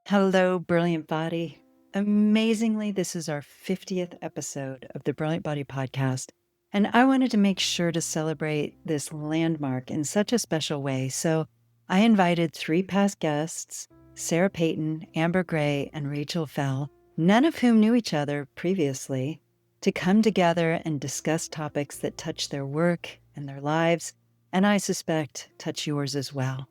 Hello, Brilliant Body. Amazingly, this is our 50th episode of the Brilliant Body podcast, and I wanted to make sure to celebrate this landmark in such a special way. So I invited three past guests, Sarah Peyton, Amber Gray, and Rachel Fell, none of whom knew each other previously, to come together and discuss topics that touch their work and their lives, and I suspect touch yours as well.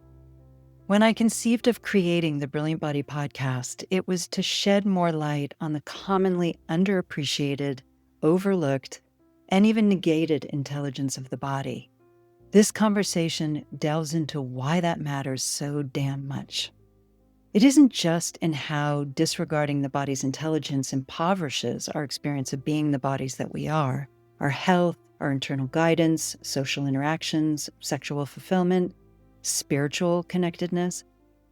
When I conceived of creating the Brilliant Body podcast, it was to shed more light on the commonly underappreciated, overlooked, and even negated intelligence of the body. This conversation delves into why that matters so damn much. It isn't just in how disregarding the body's intelligence impoverishes our experience of being the bodies that we are, our health, our internal guidance, social interactions, sexual fulfillment, spiritual connectedness,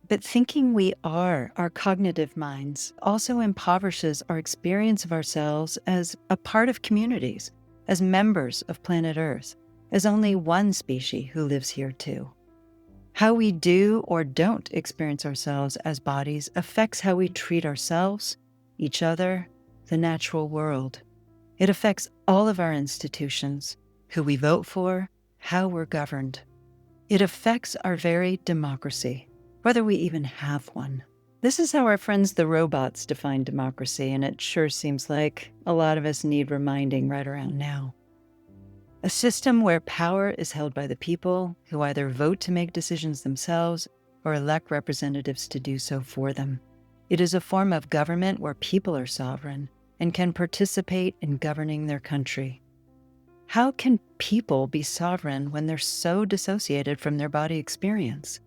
but thinking we are our cognitive minds also impoverishes our experience of ourselves as a part of communities, as members of planet Earth, as only one species who lives here too. How we do or don't experience ourselves as bodies affects how we treat ourselves, each other, the natural world. It affects all of our institutions, who we vote for, how we're governed. It affects our very democracy, whether we even have one. This is how our friends the robots define democracy, and it sure seems like a lot of us need reminding right around now. A system where power is held by the people, who either vote to make decisions themselves or elect representatives to do so for them. It is a form of government where people are sovereign and can participate in governing their country. How can people be sovereign when they're so dissociated from their body experience?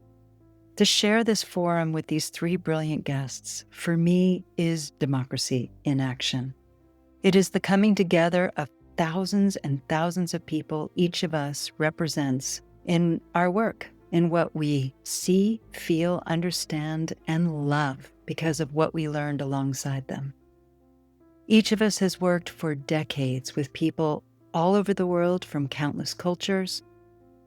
To share this forum with these three brilliant guests, for me, is democracy in action. It is the coming together of thousands and thousands of people each of us represents in our work, in what we see, feel, understand, and love because of what we learned alongside them. Each of us has worked for decades with people all over the world from countless cultures.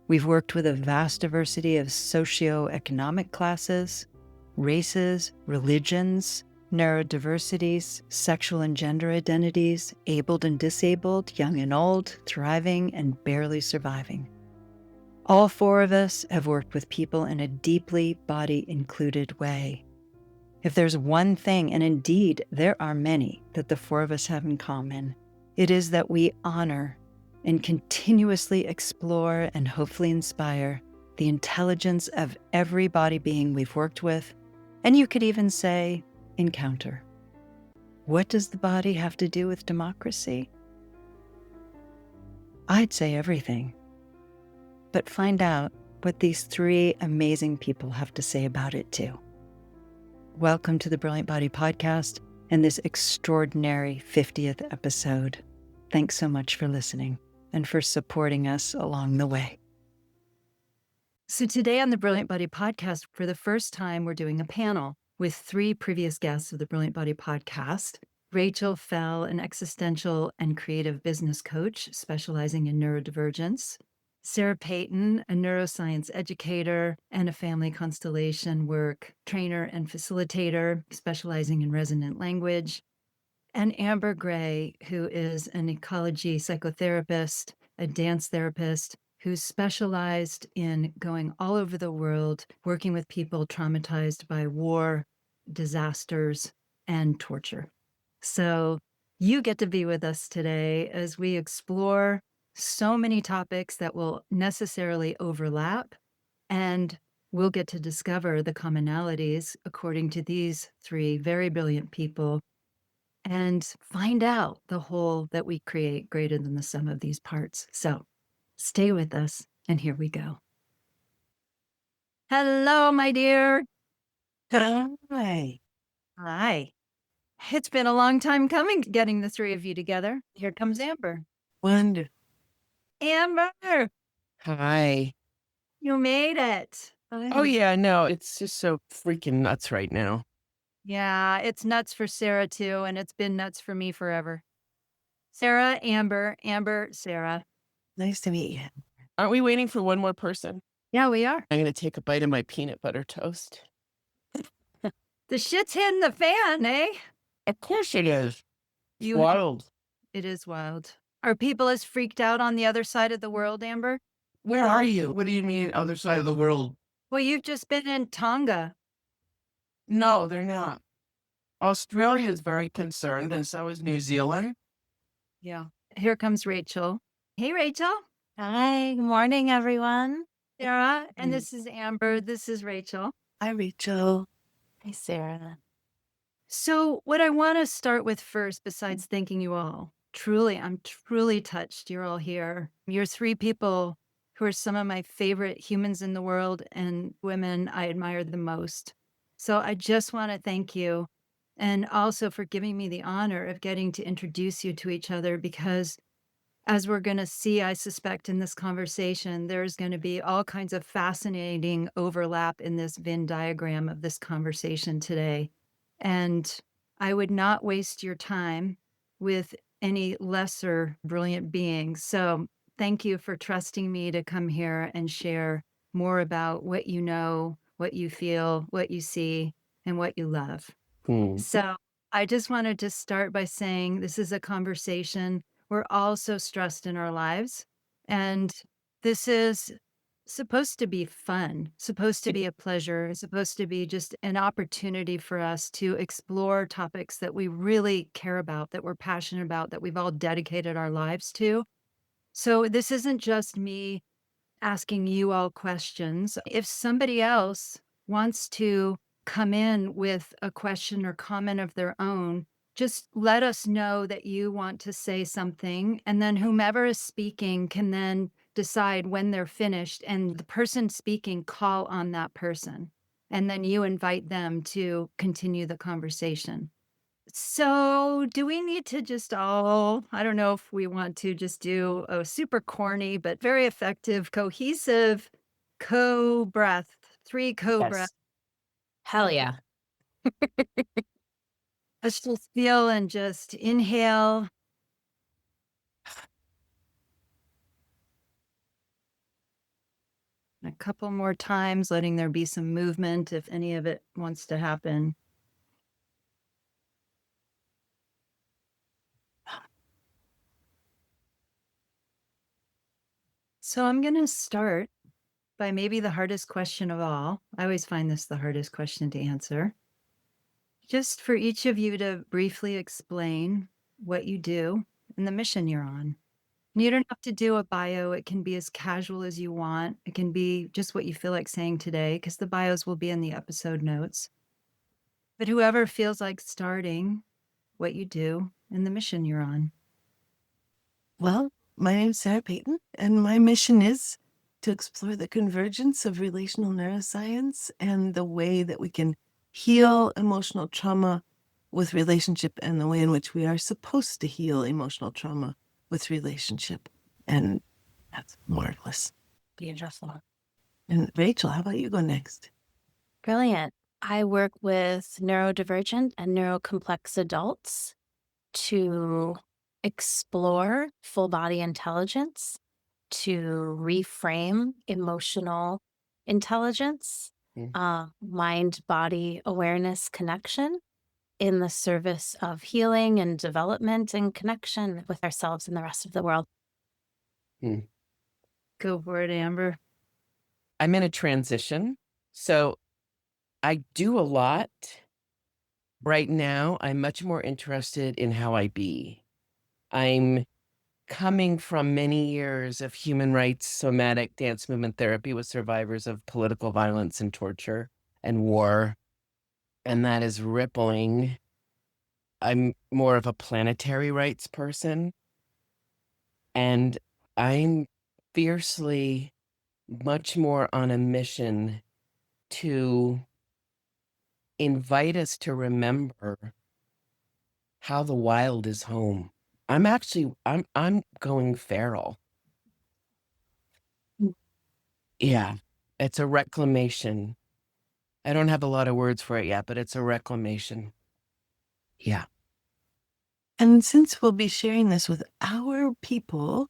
We've worked with a vast diversity of socioeconomic classes, races, religions, neurodiversities, sexual and gender identities, abled and disabled, young and old, thriving and barely surviving. All four of us have worked with people in a deeply body-included way. If there's one thing, and indeed there are many, that the four of us have in common, it is that we honor and continuously explore and hopefully inspire the intelligence of every body being we've worked with, and you could even say, encounter. What does the body have to do with democracy? I'd say everything. But find out what these three amazing people have to say about it too. Welcome to the Brilliant Body podcast and this extraordinary 50th episode. Thanks so much for listening and for supporting us along the way. So today on the Brilliant Body podcast, for the first time, we're doing a panel with three previous guests of the Brilliant Body podcast. Rachel Fell, an existential and creative business coach specializing in neurodivergence. Sarah Peyton, a neuroscience educator and a family constellation work trainer and facilitator specializing in resonant language. And Amber Gray, who is an ecology psychotherapist, a dance therapist, who's specialized in going all over the world, working with people traumatized by war, disasters, and torture. So you get to be with us today as we explore so many topics that will necessarily overlap, and we'll get to discover the commonalities according to these three very brilliant people and find out the whole that we create greater than the sum of these parts. So stay with us, and here we go. Hello, my dear. Hi. Hi. It's been a long time coming, getting the three of you together. Here comes Amber. Wonderful. Amber, Hi. you made it. Oh, yeah, no, it's just so freaking nuts right now. Yeah, it's nuts for Sarah too, and it's been nuts for me forever. Sarah, Amber, Amber, Sarah. Nice to meet you. Aren't we waiting for one more person? Yeah, we are. I'm going to take a bite of my peanut butter toast. The shit's hitting the fan, eh? Of course it is. It's You wild. It is wild. Are people as freaked out on the other side of the world, Amber? Where are you? What do you mean other side of the world? Well, you've just been in Tonga. No, they're not. Australia is very concerned, and so is New Zealand. Yeah. Here comes Rachel. Hey, Rachel. Hi, good morning, everyone. Sarah, and this is Amber. This is Rachel. Hi, Rachel. Hi, Sarah. So, what I want to start with first, besides thanking you all, I'm truly touched you're all here. You're three people who are some of my favorite humans in the world and women I admire the most. So, I just want to thank you and also for giving me the honor of getting to introduce you to each other because as we're going to see, I suspect in this conversation, there's going to be all kinds of fascinating overlap in this Venn diagram of this conversation today. And I would not waste your time with any lesser brilliant beings. So thank you for trusting me to come here and share more about what you know, what you feel, what you see, and what you love. So I just wanted to start by saying this is a conversation. We're all so stressed in our lives. And this is supposed to be fun, supposed to be a pleasure, supposed to be just an opportunity for us to explore topics that we really care about, that we're passionate about, that we've all dedicated our lives to. So this isn't just me asking you all questions. If somebody else wants to come in with a question or comment of their own, just let us know that you want to say something. And then whomever is speaking can then decide when they're finished and the person speaking call on that person. And then you invite them to continue the conversation. So, do we need to just all, I don't know if we want to just do a super corny, but very effective, cohesive co-breath, 3 co-breath. Yes. Hell yeah. Let's just feel and just inhale. A couple more times, letting there be some movement if any of it wants to happen. So I'm going to start by maybe the hardest question of all. I always find this the hardest question to answer. Just for each of you to briefly explain what you do and the mission you're on. And you don't have to do a bio. It can be as casual as you want. It can be just what you feel like saying today, because the bios will be in the episode notes. But whoever feels like starting, what you do and the mission you're on. Well, my name's Sarah Peyton, and my mission is to explore the convergence of relational neuroscience and the way that we can heal emotional trauma with relationship and the way in which we are supposed to heal emotional trauma with relationship. And that's marvelous. Beautiful. And Rachel, how about you go next? Brilliant. I work with neurodivergent and neurocomplex adults to explore full body intelligence, to reframe emotional intelligence, mind body awareness connection in the service of healing and development and connection with ourselves and the rest of the world. Go for it, Amber. I'm in a transition. So I do a lot. Right now, I'm much more interested in how I be. I'm coming from many years of human rights, somatic dance movement therapy with survivors of political violence and torture and war. And that is rippling. I'm more of a planetary rights person. And I'm fiercely much more on a mission to invite us to remember how the wild is home. I'm going feral. Yeah, it's a reclamation. I don't have a lot of words for it yet, but it's a reclamation. Yeah. And since we'll be sharing this with our people,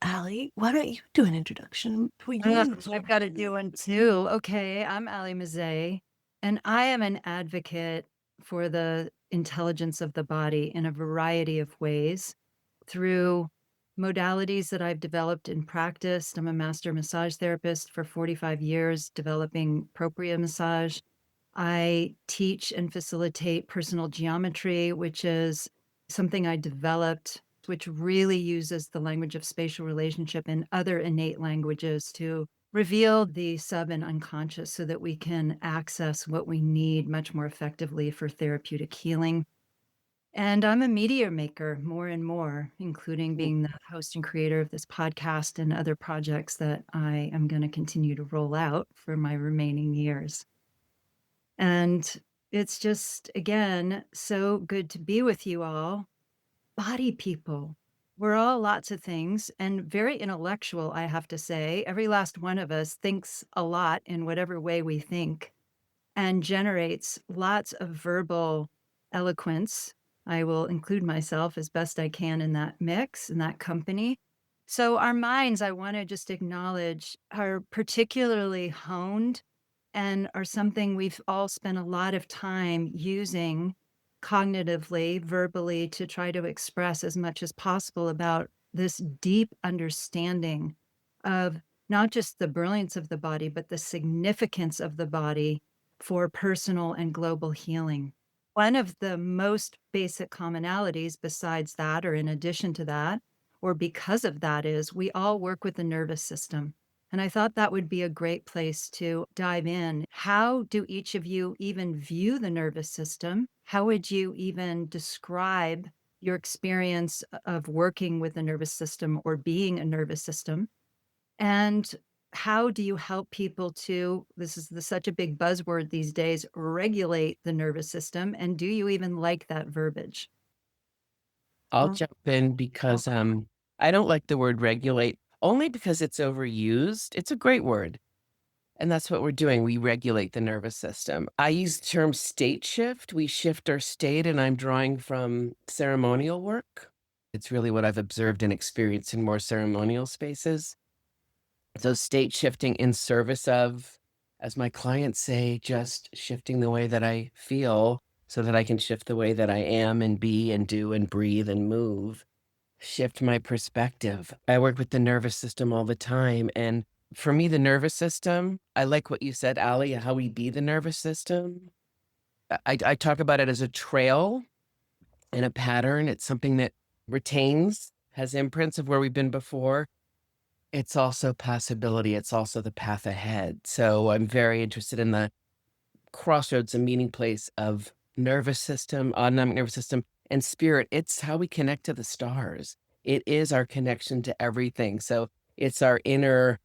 Allie, why don't you do an introduction? I've got to do one too. Okay, I'm Allie Mazzei, And I am an advocate for the intelligence of the body in a variety of ways through modalities that I've developed and practiced. I'm a master massage therapist for 45 years, developing propria massage. I teach and facilitate personal geometry, which is something I developed, which really uses the language of spatial relationship and other innate languages to reveal the sub and unconscious so that we can access what we need much more effectively for therapeutic healing. And I'm a media maker more and more, including being the host and creator of this podcast and other projects that I am going to continue to roll out for my remaining years. And it's just, again, so good to be with you all. Body people. We're all lots of things and very intellectual, I have to say. Every last one of us thinks a lot in whatever way we think and generates lots of verbal eloquence. I will include myself as best I can in that mix, in that company. So, our minds, I want to just acknowledge, are particularly honed and are something we've all spent a lot of time using cognitively, verbally, to try to express as much as possible about this deep understanding of not just the brilliance of the body, but the significance of the body for personal and global healing. One of the most basic commonalities besides that, or in addition to that, or because of that, is we all work with the nervous system. And I thought that would be a great place to dive in. How do each of you even view the nervous system? How would you even describe your experience of working with the nervous system or being a nervous system? And how do you help people to, this is such a big buzzword these days, regulate the nervous system? And do you even like that verbiage? I'll Well, jump in because I don't like the word regulate only because it's overused. It's a great word. And that's what we're doing. We regulate the nervous system. I use the term state shift. We shift our state, and I'm drawing from ceremonial work. It's really what I've observed and experienced in more ceremonial spaces. So, state shifting in service of, as my clients say, just shifting the way that I feel so that I can shift the way that I am and be and do and breathe and move, shift my perspective. I work with the nervous system all the time. And for me, the nervous system, I like what you said, Ali, how we be the nervous system. I talk about it as a trail and a pattern. It's something that retains, has imprints of where we've been before. It's also possibility. It's also the path ahead. So I'm very interested in the crossroads and meeting place of nervous system, autonomic nervous system, and spirit. It's how we connect to the stars. It is our connection to everything. So it's our inner,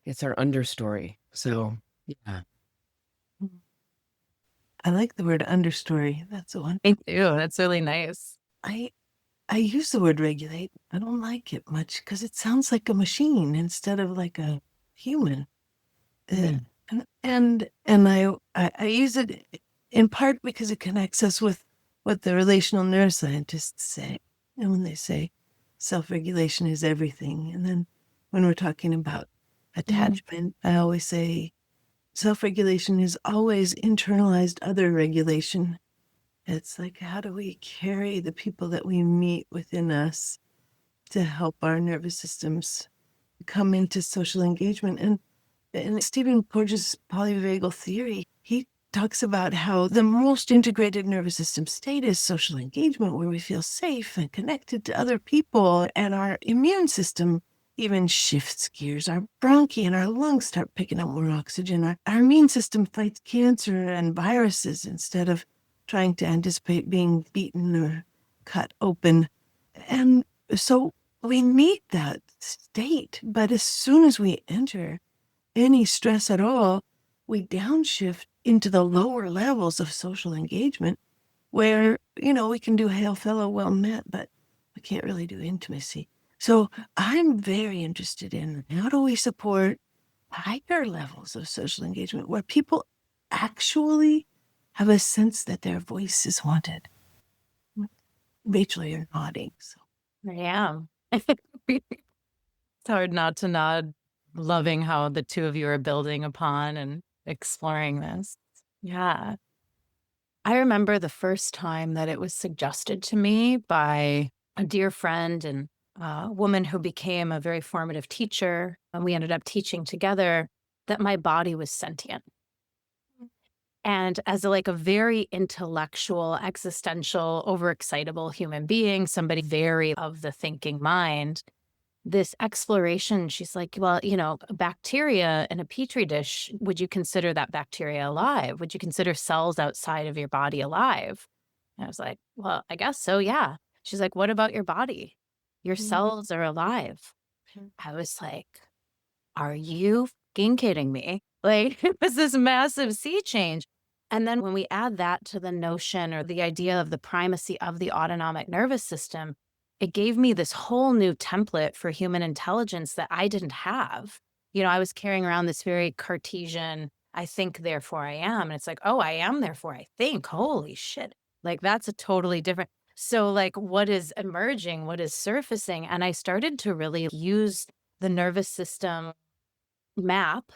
it's our understory. So yeah. I like the word understory. That's the one. Me too. That's really nice. I I use the word regulate. I don't like it much because it sounds like a machine instead of like a human. Mm. And I use it in part because it connects us with what the relational neuroscientists say. And when they say self-regulation is everything. And then when we're talking about attachment, I always say self-regulation is always internalized other regulation. It's like, how do we carry the people that we meet within us to help our nervous systems come into social engagement? And in Stephen Porges' polyvagal theory, he talks about how the most integrated nervous system state is social engagement, where we feel safe and connected to other people, and our immune system even shifts gears. Our bronchi and our lungs start picking up more oxygen. Our immune system fights cancer and viruses instead of trying to anticipate being beaten or cut open. And so we meet that state, but as soon as we enter any stress at all, we downshift into the lower levels of social engagement where, we can do hail fellow well met, but we can't really do intimacy. So I'm very interested in how do we support higher levels of social engagement where people actually have a sense that their voice is wanted. Rachel, you're nodding. So I am. It's hard not to nod, loving how the two of you are building upon and exploring this. Yeah. I remember the first time that it was suggested to me by a dear friend and a woman who became a very formative teacher, and we ended up teaching together, that my body was sentient. And as like a very intellectual, existential, overexcitable human being, somebody very of the thinking mind, this exploration, she's like, well, a bacteria in a petri dish, would you consider that bacteria alive? Would you consider cells outside of your body alive? And I was like, well, I guess so, yeah. She's like, what about your body? Your cells are alive. I was like, are you fucking kidding me? Like, it was this massive sea change. And then when we add that to the notion or the idea of the primacy of the autonomic nervous system, it gave me this whole new template for human intelligence that I didn't have. I was carrying around this very Cartesian, I think, therefore I am. And it's like, oh, I am, therefore I think. Holy shit. Like, that's a totally different. So, like, what is emerging? What is surfacing? And I started to really use the nervous system map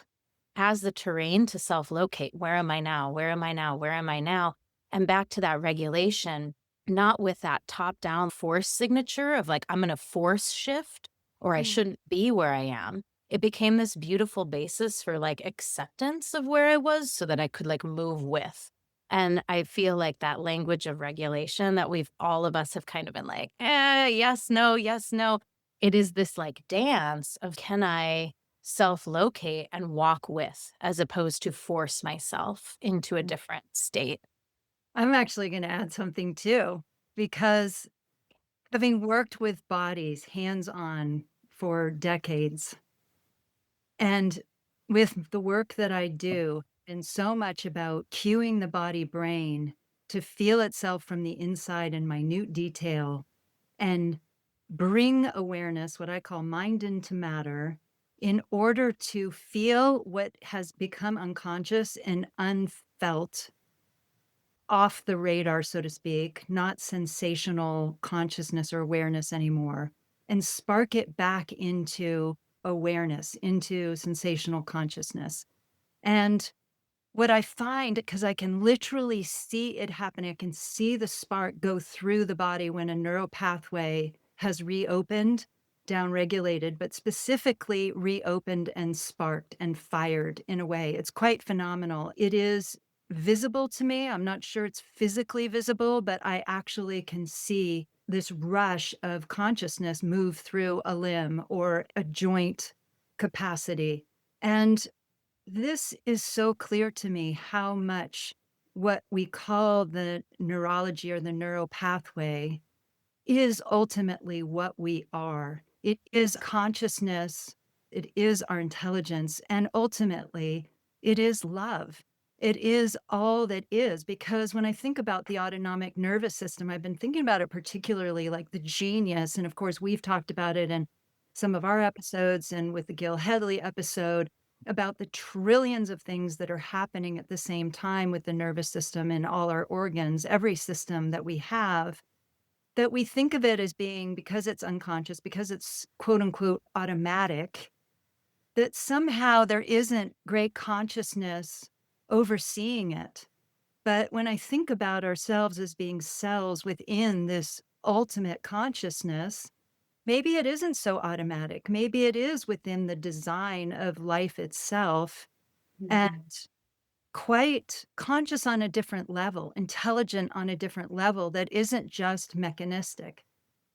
as the terrain to self-locate. Where am I now? Where am I now? Where am I now? And back to that regulation, not with that top-down force signature of like, I'm going to force shift or I shouldn't be where I am. It became this beautiful basis for like acceptance of where I was so that I could like move with. And I feel like that language of regulation that all of us have kind of been like, yes, no, yes, no. It is this like dance of, can I self-locate and walk with, as opposed to force myself into a different state. I'm actually going to add something too, because having worked with bodies hands-on for decades, and with the work that I do, and so much about cueing the body brain to feel itself from the inside in minute detail and bring awareness, what I call mind into matter, in order to feel what has become unconscious and unfelt, off the radar, so to speak, not sensational consciousness or awareness anymore, and spark it back into awareness, into sensational consciousness. And what I find, because I can literally see it happening, I can see the spark go through the body when a neural pathway has reopened, downregulated, but specifically reopened and sparked and fired in a way. It's quite phenomenal. It is visible to me. I'm not sure it's physically visible, but I actually can see this rush of consciousness move through a limb or a joint capacity. And this is so clear to me how much what we call the neurology or the neural pathway is ultimately what we are. It is consciousness, it is our intelligence, and ultimately, it is love. It is all that is, because when I think about the autonomic nervous system, I've been thinking about it particularly like the genius. And of course, we've talked about it in some of our episodes and with the Gil Headley episode about the trillions of things that are happening at the same time with the nervous system and all our organs, every system that we have, that we think of it as being, because it's unconscious, because it's quote unquote automatic, that somehow there isn't great consciousness overseeing it. But when I think about ourselves as being cells within this ultimate consciousness, maybe it isn't so automatic. Maybe it is within the design of life itself and quite conscious on a different level, intelligent on a different level that isn't just mechanistic.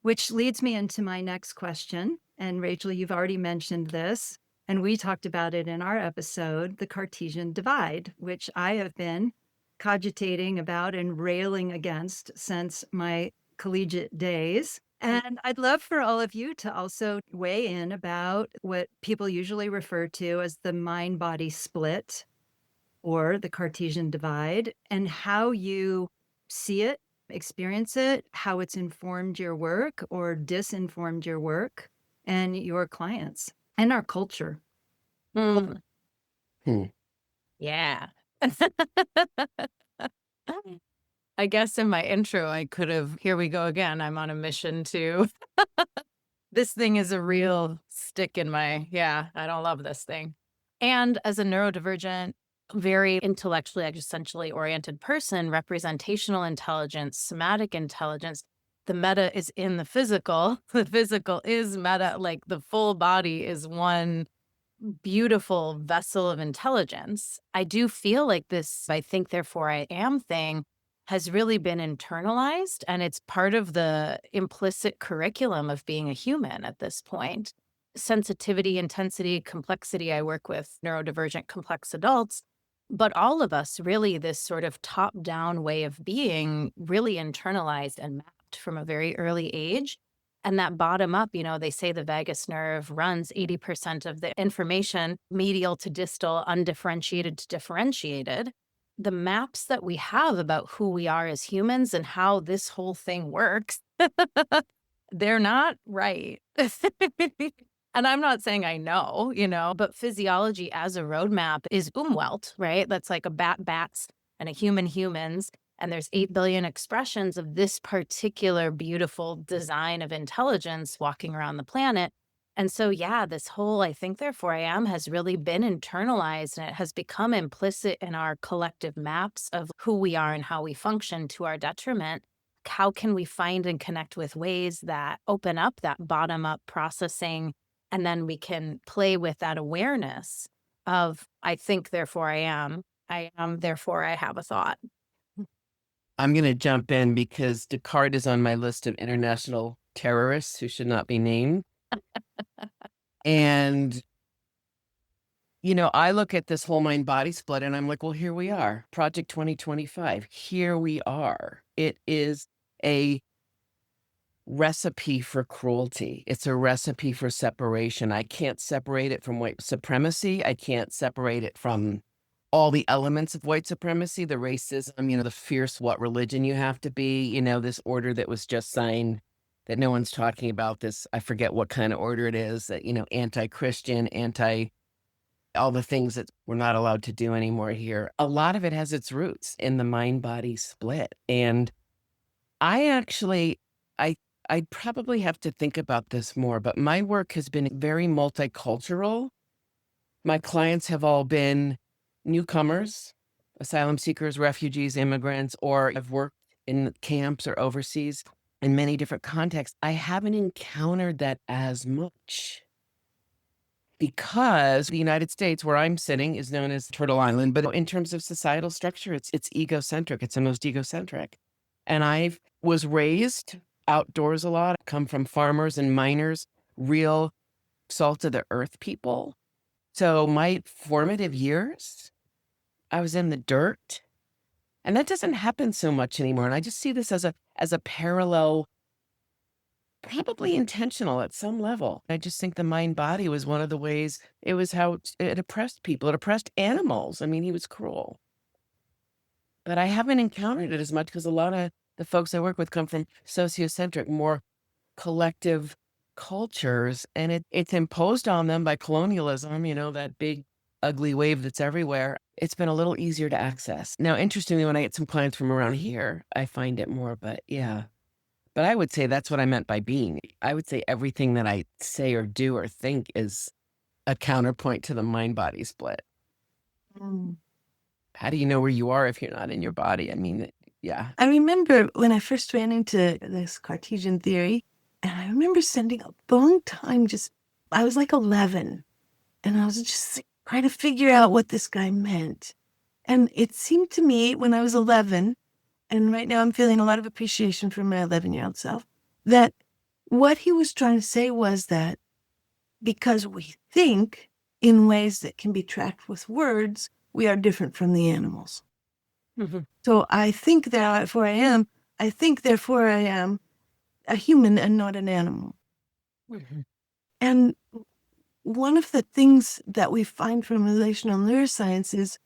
Which leads me into my next question. And Rachel, you've already mentioned this, and we talked about it in our episode, the Cartesian divide, which I have been cogitating about and railing against since my collegiate days. And I'd love for all of you to also weigh in about what people usually refer to as the mind-body split or the Cartesian divide, and how you see it, experience it, how it's informed your work or disinformed your work and your clients and our culture. Mm, Hmm. yeah. I guess in my intro, I could have, here we go again. I'm on a mission to, this thing is a real stick in my, I don't love this thing. And as a neurodivergent very intellectually, existentially oriented person, representational intelligence, somatic intelligence, the meta is in the physical. The physical is meta, like the full body is one beautiful vessel of intelligence. I do feel like this, I think, therefore I am thing has really been internalized, and it's part of the implicit curriculum of being a human at this point. Sensitivity, intensity, complexity. I work with neurodivergent complex adults, but all of us really, this sort of top down way of being really internalized and mapped from a very early age. And that bottom up, they say the vagus nerve runs 80% of the information, medial to distal, undifferentiated to differentiated. The maps that we have about who we are as humans and how this whole thing works, they're not right. And I'm not saying I know, but physiology as a roadmap is Umwelt, right? That's like a bats and a humans. And there's 8 billion expressions of this particular beautiful design of intelligence walking around the planet. And so, yeah, this whole I think, therefore I am has really been internalized, and it has become implicit in our collective maps of who we are and how we function to our detriment. How can we find and connect with ways that open up that bottom up processing? And then we can play with that awareness of I think, therefore I am, therefore I have a thought. I'm going to jump in because Descartes is on my list of international terrorists who should not be named. And, I look at this whole mind body split and I'm like, well, here we are. Project 2025. Here we are. It is a recipe for cruelty. It's a recipe for separation. I can't separate it from white supremacy. I can't separate it from all the elements of white supremacy, the racism, the fierce what religion you have to be, this order that was just signed that no one's talking about, this, I forget what kind of order it is, that, anti-Christian, all the things that we're not allowed to do anymore here. A lot of it has its roots in the mind-body split. And I'd probably have to think about this more, but my work has been very multicultural. My clients have all been newcomers, asylum seekers, refugees, immigrants, or I've worked in camps or overseas in many different contexts. I haven't encountered that as much because the United States, where I'm sitting, is known as Turtle Island. But in terms of societal structure, it's egocentric. It's the most egocentric. And I was raised outdoors a lot. I come from farmers and miners, real salt of the earth people. So my formative years, I was in the dirt, and that doesn't happen so much anymore. And I just see this as a parallel, probably intentional at some level. I just think the mind body was one of the ways it was how it oppressed people. It oppressed animals. I mean, he was cruel. But I haven't encountered it as much because a lot of the folks I work with come from sociocentric, more collective cultures, and it's imposed on them by colonialism, that big ugly wave that's everywhere. It's been a little easier to access. Now, interestingly, when I get some clients from around here, I find it more, but yeah. But I would say that's what I meant by being. I would say everything that I say or do or think is a counterpoint to the mind-body split. How do you know where you are if you're not in your body? I mean, yeah. I remember when I first ran into this Cartesian theory, and I remember spending a long time I was like 11, and I was just trying to figure out what this guy meant. And it seemed to me when I was 11, and right now I'm feeling a lot of appreciation for my 11-year-old self, that what he was trying to say was that because we think in ways that can be tracked with words, we are different from the animals. Mm-hmm. So I think therefore I am a human and not an animal. Mm-hmm. And one of the things that we find from relational neuroscience is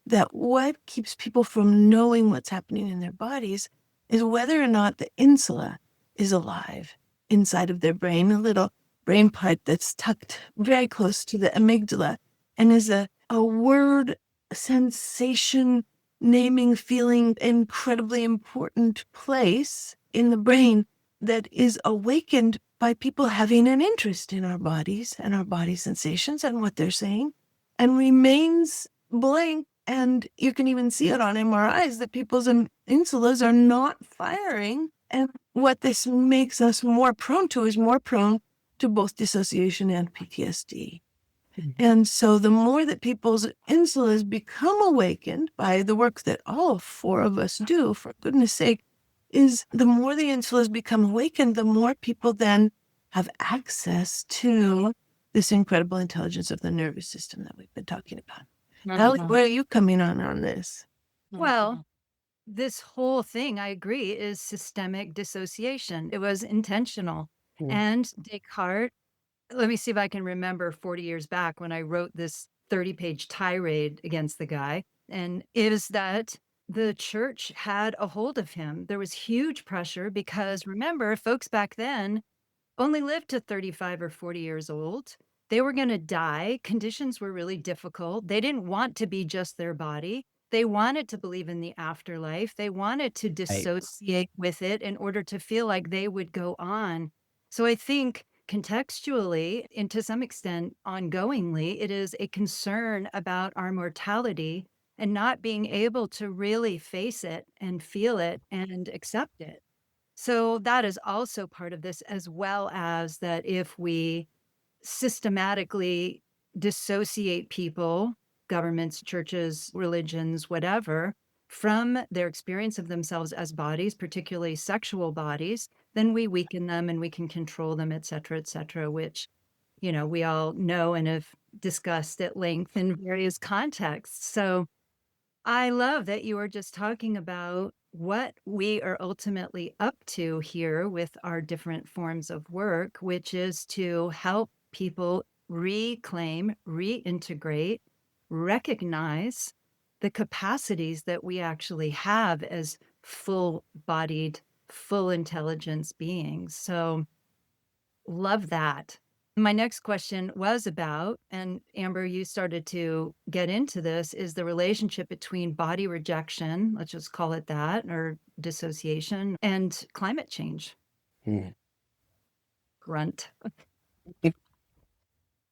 that what keeps people from knowing what's happening in their bodies is whether or not the insula is alive inside of their brain, a little brain part that's tucked very close to the amygdala and is a word, sensation, naming, feeling, incredibly important place in the brain that is awakened by people having an interest in our bodies and our body sensations and what they're saying, and remains blank And you can even see it on MRIs that people's insulas are not firing. And what this makes us more prone to is more prone to both dissociation and PTSD. And so the more that people's insulas become awakened by the work that all four of us do, for goodness sake, is the more the insulas become awakened, the more people then have access to this incredible intelligence of the nervous system that we've been talking about. Allie, where are you coming on this? Well, this whole thing, I agree, is systemic dissociation. It was intentional. Hmm. And Descartes, let me see if I can remember 40 years back when I wrote this 30-page tirade against the guy, and is that the church had a hold of him. There was huge pressure because remember, folks back then only lived to 35 or 40 years old. They were going to die. Conditions were really difficult. They didn't want to be just their body. They wanted to believe in the afterlife. They wanted to dissociate with it in order to feel like they would go on. So I think contextually, and to some extent ongoingly, it is a concern about our mortality and not being able to really face it and feel it and accept it. So that is also part of this, as well as that if we systematically dissociate people, governments, churches, religions, whatever, from their experience of themselves as bodies, particularly sexual bodies, then we weaken them and we can control them, et cetera, which, we all know and have discussed at length in various contexts. So I love that you were just talking about what we are ultimately up to here with our different forms of work, which is to help people reclaim, reintegrate, recognize the capacities that we actually have as full bodied, full intelligence beings. So, love that. My next question was about, and Amber, you started to get into this, is the relationship between body rejection, let's just call it that, or dissociation, and climate change. Hmm. Grunt.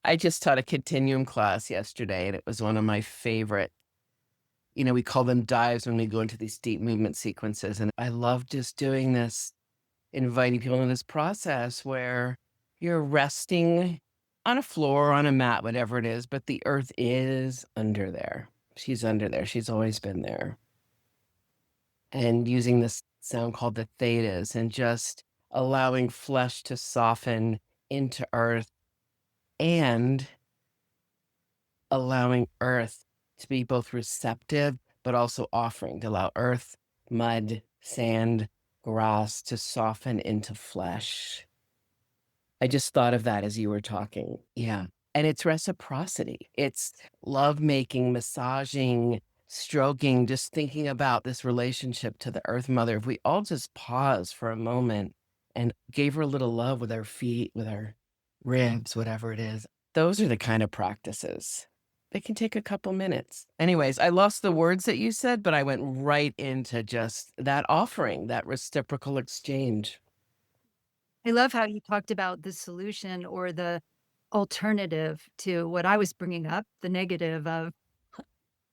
I just taught a continuum class yesterday, and it was one of my favorite. We call them dives when we go into these deep movement sequences. And I love just doing this, inviting people in this process where you're resting on a floor, on a mat, whatever it is, but the earth is under there. She's under there. She's always been there. And using this sound called the thetas and just allowing flesh to soften into earth and allowing earth to be both receptive, but also offering to allow earth, mud, sand, grass to soften into flesh. I just thought of that as you were talking. Yeah. And it's reciprocity. It's love making, massaging, stroking, just thinking about this relationship to the earth mother. If we all just pause for a moment and gave her a little love with our feet, with our ribs, whatever it is, those are the kind of practices. They can take a couple minutes. Anyways, I lost the words that you said, but I went right into just that offering, that reciprocal exchange. I love how you talked about the solution or the alternative to what I was bringing up, the negative of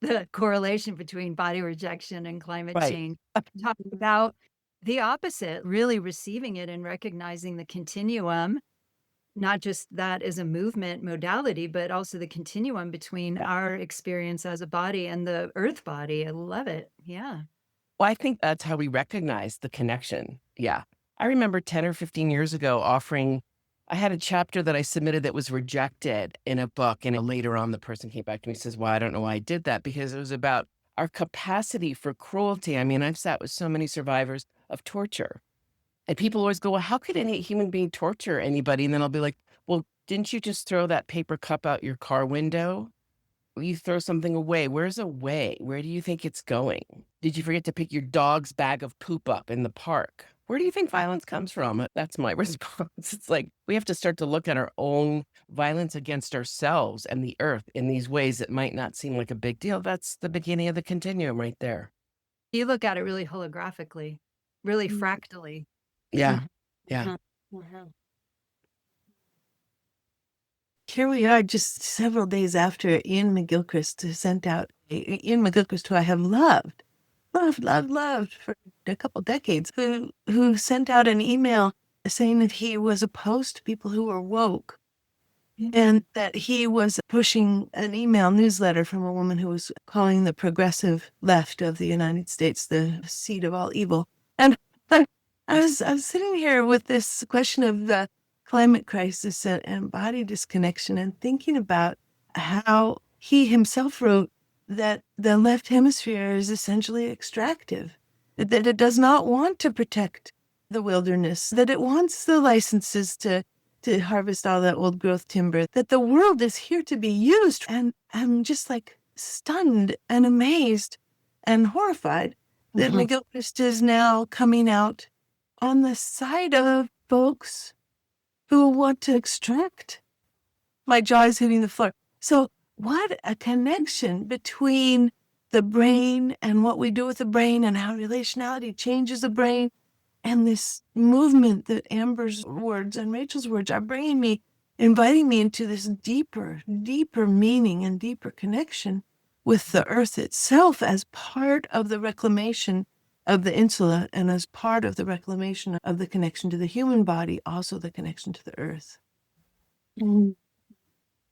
the correlation between body rejection and climate Right. change. Talking about the opposite, really receiving it and recognizing the continuum, not just that as a movement modality, but also the continuum between our experience as a body and the earth body. I love it. Yeah. Well, I think that's how we recognize the connection. Yeah. I remember 10 or 15 years ago I had a chapter that I submitted that was rejected in a book. And later on, the person came back to me and says, well, I don't know why I did that, because it was about our capacity for cruelty. I mean, I've sat with so many survivors of torture. And people always go, well, how could any human being torture anybody? And then I'll be like, well, didn't you just throw that paper cup out your car window? You throw something away. Where's away? Where do you think it's going? Did you forget to pick your dog's bag of poop up in the park? Where do you think violence comes from? That's my response. It's like we have to start to look at our own violence against ourselves and the earth in these ways that might not seem like a big deal. That's the beginning of the continuum right there. You look at it really holographically, really fractally. Yeah. Yeah. Mhm. here we are just several days after Ian McGilchrist sent out, Ian McGilchrist, who I have loved for a couple decades, who sent out an email saying that he was opposed to people who were woke and that he was pushing an email newsletter from a woman who was calling the progressive left of the United States the seat of all evil. And I was sitting here with this question of the climate crisis and body disconnection and thinking about how he himself wrote that the left hemisphere is essentially extractive, that it does not want to protect the wilderness, that it wants the licenses to harvest all that old growth timber, that the world is here to be used. And I'm just like stunned and amazed and horrified that McGilchrist is now coming out on the side of folks who want to extract. My jaw is hitting the floor. So what a connection between the brain and what we do with the brain and how relationality changes the brain, and this movement that Amber's words and Rachel's words are bringing me, inviting me into this deeper meaning and deeper connection with the earth itself as part of the reclamation of the insula and as part of the reclamation of the connection to the human body, also the connection to the earth.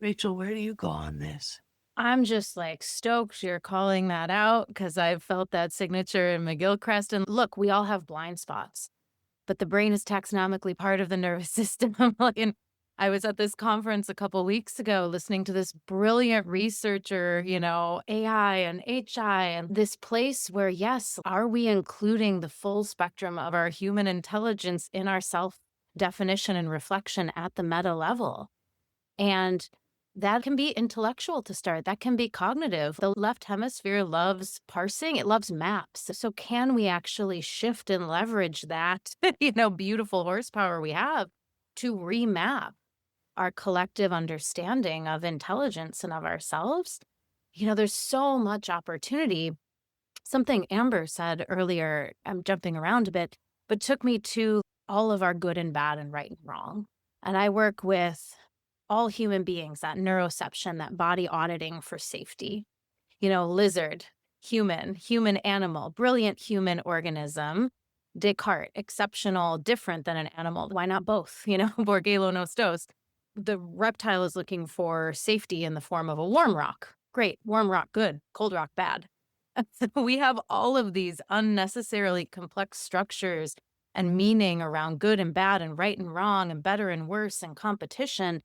Rachel, where do you go on this? I'm just like stoked you're calling that out because I've felt that signature in McGilchrist. And look, we all have blind spots, but the brain is taxonomically part of the nervous system. And I was at this conference a couple weeks ago listening to this brilliant researcher, AI and HI, and this place where, yes, are we including the full spectrum of our human intelligence in our self-definition and reflection at the meta level? And that can be intellectual to start. That can be cognitive. The left hemisphere loves parsing. It loves maps. So can we actually shift and leverage that, beautiful horsepower we have to remap our collective understanding of intelligence and of ourselves? There's so much opportunity. Something Amber said earlier, I'm jumping around a bit, but took me to all of our good and bad and right and wrong. And I work with all human beings, that neuroception, that body auditing for safety. Lizard, human animal, brilliant human organism. Descartes, exceptional, different than an animal. Why not both? Borgelo nostos. The reptile is looking for safety in the form of a warm rock. Great, warm rock, good. Cold rock, bad. So we have all of these unnecessarily complex structures and meaning around good and bad and right and wrong and better and worse and competition.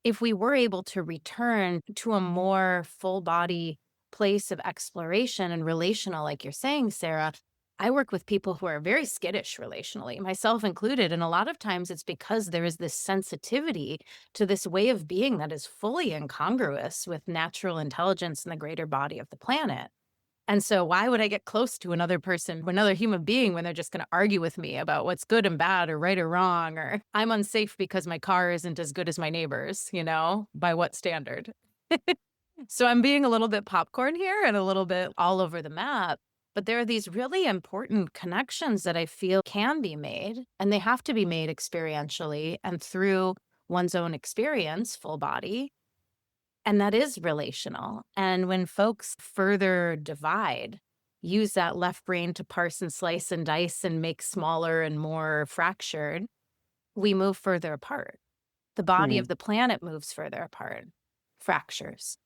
If we were able to return to a more full body place of exploration and relational, like you're saying, Sarah, I work with people who are very skittish relationally, myself included. And a lot of times it's because there is this sensitivity to this way of being that is fully incongruous with natural intelligence in the greater body of the planet. And so why would I get close to another person, another human being, when they're just going to argue with me about what's good and bad or right or wrong, or I'm unsafe because my car isn't as good as my neighbor's, by what standard? So I'm being a little bit popcorn here and a little bit all over the map. But there are these really important connections that I feel can be made, and they have to be made experientially and through one's own experience, full body. And that is relational. And when folks further divide, use that left brain to parse and slice and dice and make smaller and more fractured, we move further apart. The body of the planet moves further apart, fractures.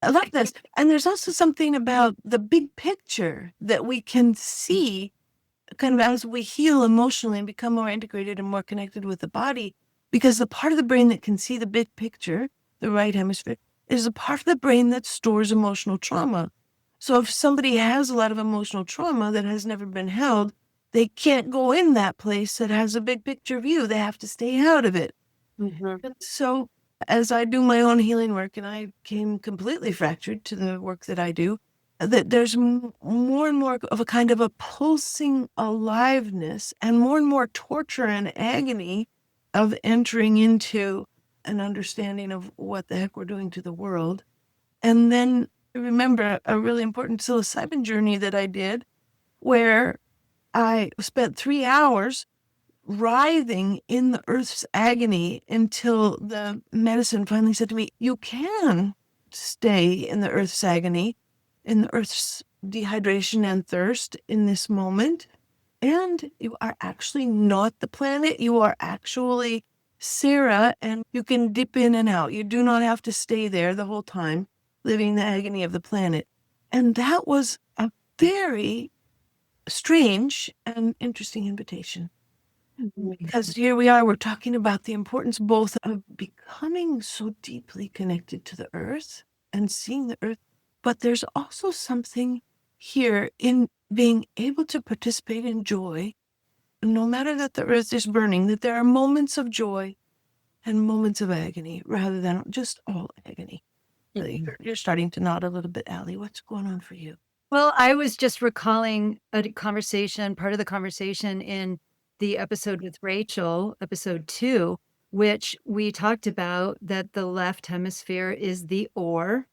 I love this. And there's also something about the big picture that we can see kind of as we heal emotionally and become more integrated and more connected with the body, because the part of the brain that can see the big picture, the right hemisphere, is a part of the brain that stores emotional trauma. So if somebody has a lot of emotional trauma that has never been held, they can't go in that place that has a big picture view. They have to stay out of it. So as I do my own healing work, and I came completely fractured to the work that I do, that there's more and more of a kind of a pulsing aliveness and more torture and agony of entering into an understanding of what the heck we're doing to the world. And then I remember a really important psilocybin journey that I did where I spent 3 hours writhing in the earth's agony until the medicine finally said to me, you can stay in the earth's agony, in the earth's dehydration and thirst in this moment. And you are actually not the planet. You are actually Sarah, and you can dip in and out. You do not have to stay there the whole time, living the agony of the planet. And that was a very strange and interesting invitation. Because here we are, we're talking about the importance both of becoming so deeply connected to the earth and seeing the earth, but there's also something here in being able to participate in joy, no matter that the earth is burning, that there are moments of joy and moments of agony rather than just all agony. You're starting to nod a little bit, Allie. What's going on for you? Well, I was just recalling a conversation, part of the conversation in the episode with Rachel, episode 2, which we talked about that the left hemisphere is the or,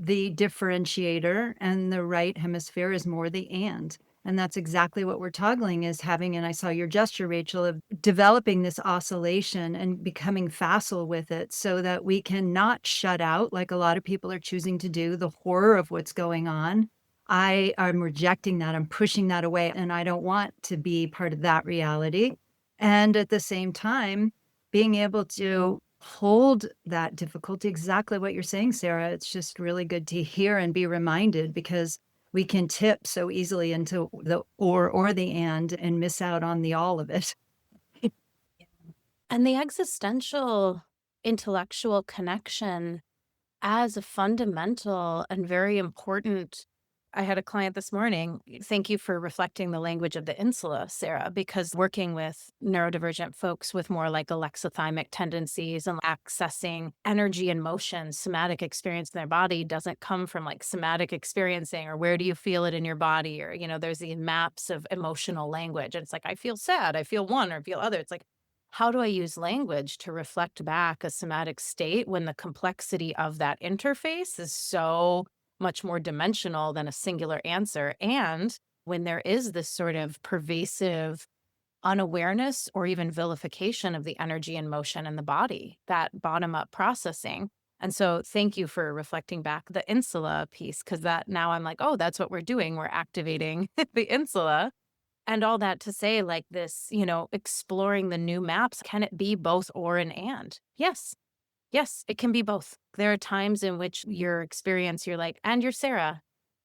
the differentiator, and the right hemisphere is more the and. And that's exactly what we're toggling is having, and I saw your gesture, Rachel, of developing this oscillation and becoming facile with it so that we can not shut out, like a lot of people are choosing to do, the horror of what's going on. I am rejecting that. I'm pushing that away, and I don't want to be part of that reality. And at the same time, being able to hold that difficulty, exactly what you're saying, Sarah. It's just really good to hear and be reminded because we can tip so easily into the or the and miss out on the all of it. And the existential intellectual connection as a fundamental and very important. I had a client this morning. Thank you for reflecting the language of the insula, Sarah, because working with neurodivergent folks with more like alexithymic tendencies and accessing energy and motion, somatic experience in their body doesn't come from like somatic experiencing or where do you feel it in your body? Or, there's these maps of emotional language. And it's like, I feel sad, I feel one, or I feel other. It's like, how do I use language to reflect back a somatic state when the complexity of that interface is so much more dimensional than a singular answer? And when there is this sort of pervasive unawareness or even vilification of the energy and motion in the body, that bottom-up processing. And so thank you for reflecting back the insula piece, because that now I'm like, oh, that's what we're doing. We're activating the insula. And all that to say, like this, exploring the new maps, can it be both or an and? Yes. Yes, it can be both. There are times in which your experience, you're like, and you're Sarah,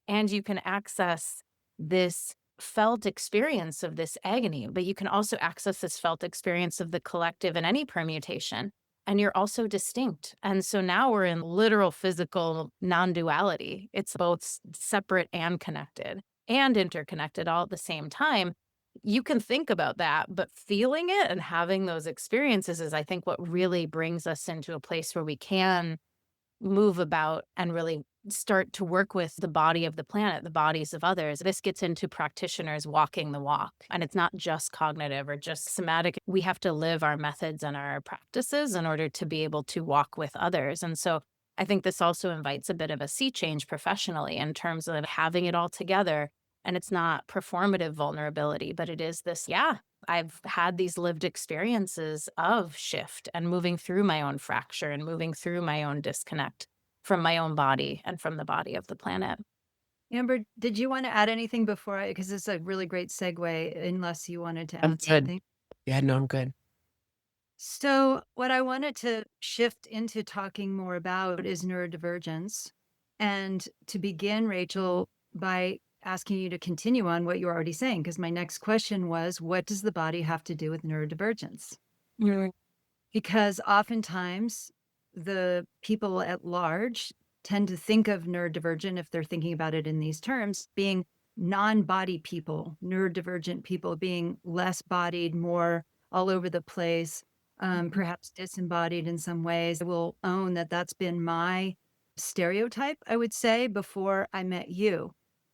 and you can access this felt experience of this agony, but you can also access this felt experience of the collective in any permutation. And you're also distinct. And so now we're in literal physical non-duality. It's both separate and connected and interconnected all at the same time. You can think about that, but feeling it and having those experiences is, I think, what really brings us into a place where we can move about and really start to work with the body of the planet, the bodies of others. This gets into practitioners walking the walk. And it's not just cognitive or just somatic. We have to live our methods and our practices in order to be able to walk with others. And so I think this also invites a bit of a sea change professionally in terms of having it all together. And it's not performative vulnerability, but it is this, I've had these lived experiences of shift and moving through my own fracture and moving through my own disconnect from my own body and from the body of the planet. Amber, did you want to add anything before because it's a really great segue, unless you wanted to I'm add good. something? Yeah, no, I'm good. So what I wanted to shift into talking more about is neurodivergence. And to begin, Rachel, by asking you to continue on what you were already saying, because my next question was, what does the body have to do with neurodivergence? Because oftentimes the people at large tend to think of neurodivergent, if they're thinking about it in these terms, being non-body people, neurodivergent people being less bodied, more all over the place, perhaps disembodied in some ways. I will own that that's been my stereotype, I would say, before I met you.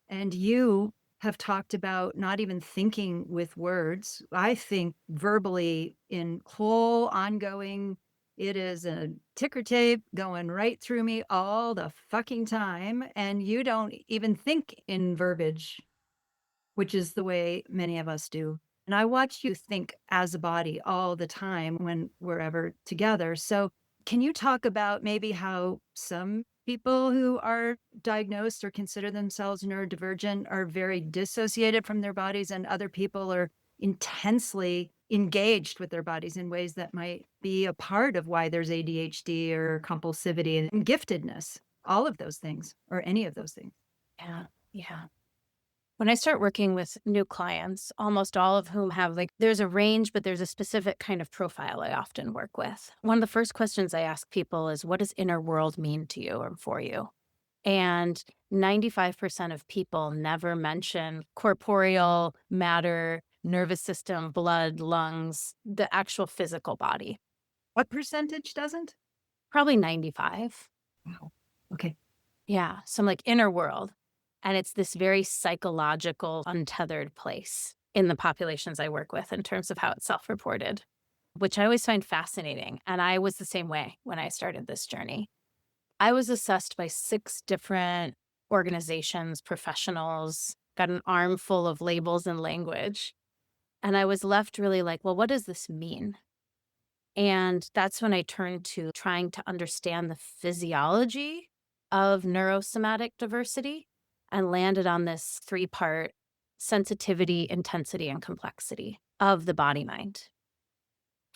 And you have talked about not even thinking with words. I think verbally in whole ongoing, it is a ticker tape going right through me all the fucking time. And you don't even think in verbiage, which is the way many of us do. And I watch you think as a body all the time when we're ever together. So, can you talk about maybe how some people who are diagnosed or consider themselves neurodivergent are very dissociated from their bodies, and other people are intensely engaged with their bodies in ways that might be a part of why there's ADHD or compulsivity and giftedness, all of those things, or any of those things? Yeah. Yeah. When I start working with new clients, almost all of whom have there's a range, but there's a specific kind of profile I often work with. One of the first questions I ask people is, what does inner world mean to you or for you? And 95% of people never mention corporeal matter, nervous system, blood, lungs, the actual physical body. What percentage doesn't? Probably 95. Wow. Okay. Yeah. So I'm like, inner world. And it's this very psychological, untethered place in the populations I work with in terms of how it's self-reported, which I always find fascinating. And I was the same way when I started this journey. I was assessed by 6 different organizations, professionals, got an armful of labels and language. And I was left really like, well, what does this mean? And that's when I turned to trying to understand the physiology of neurosomatic diversity and landed on this 3-part sensitivity, intensity, and complexity of the body mind.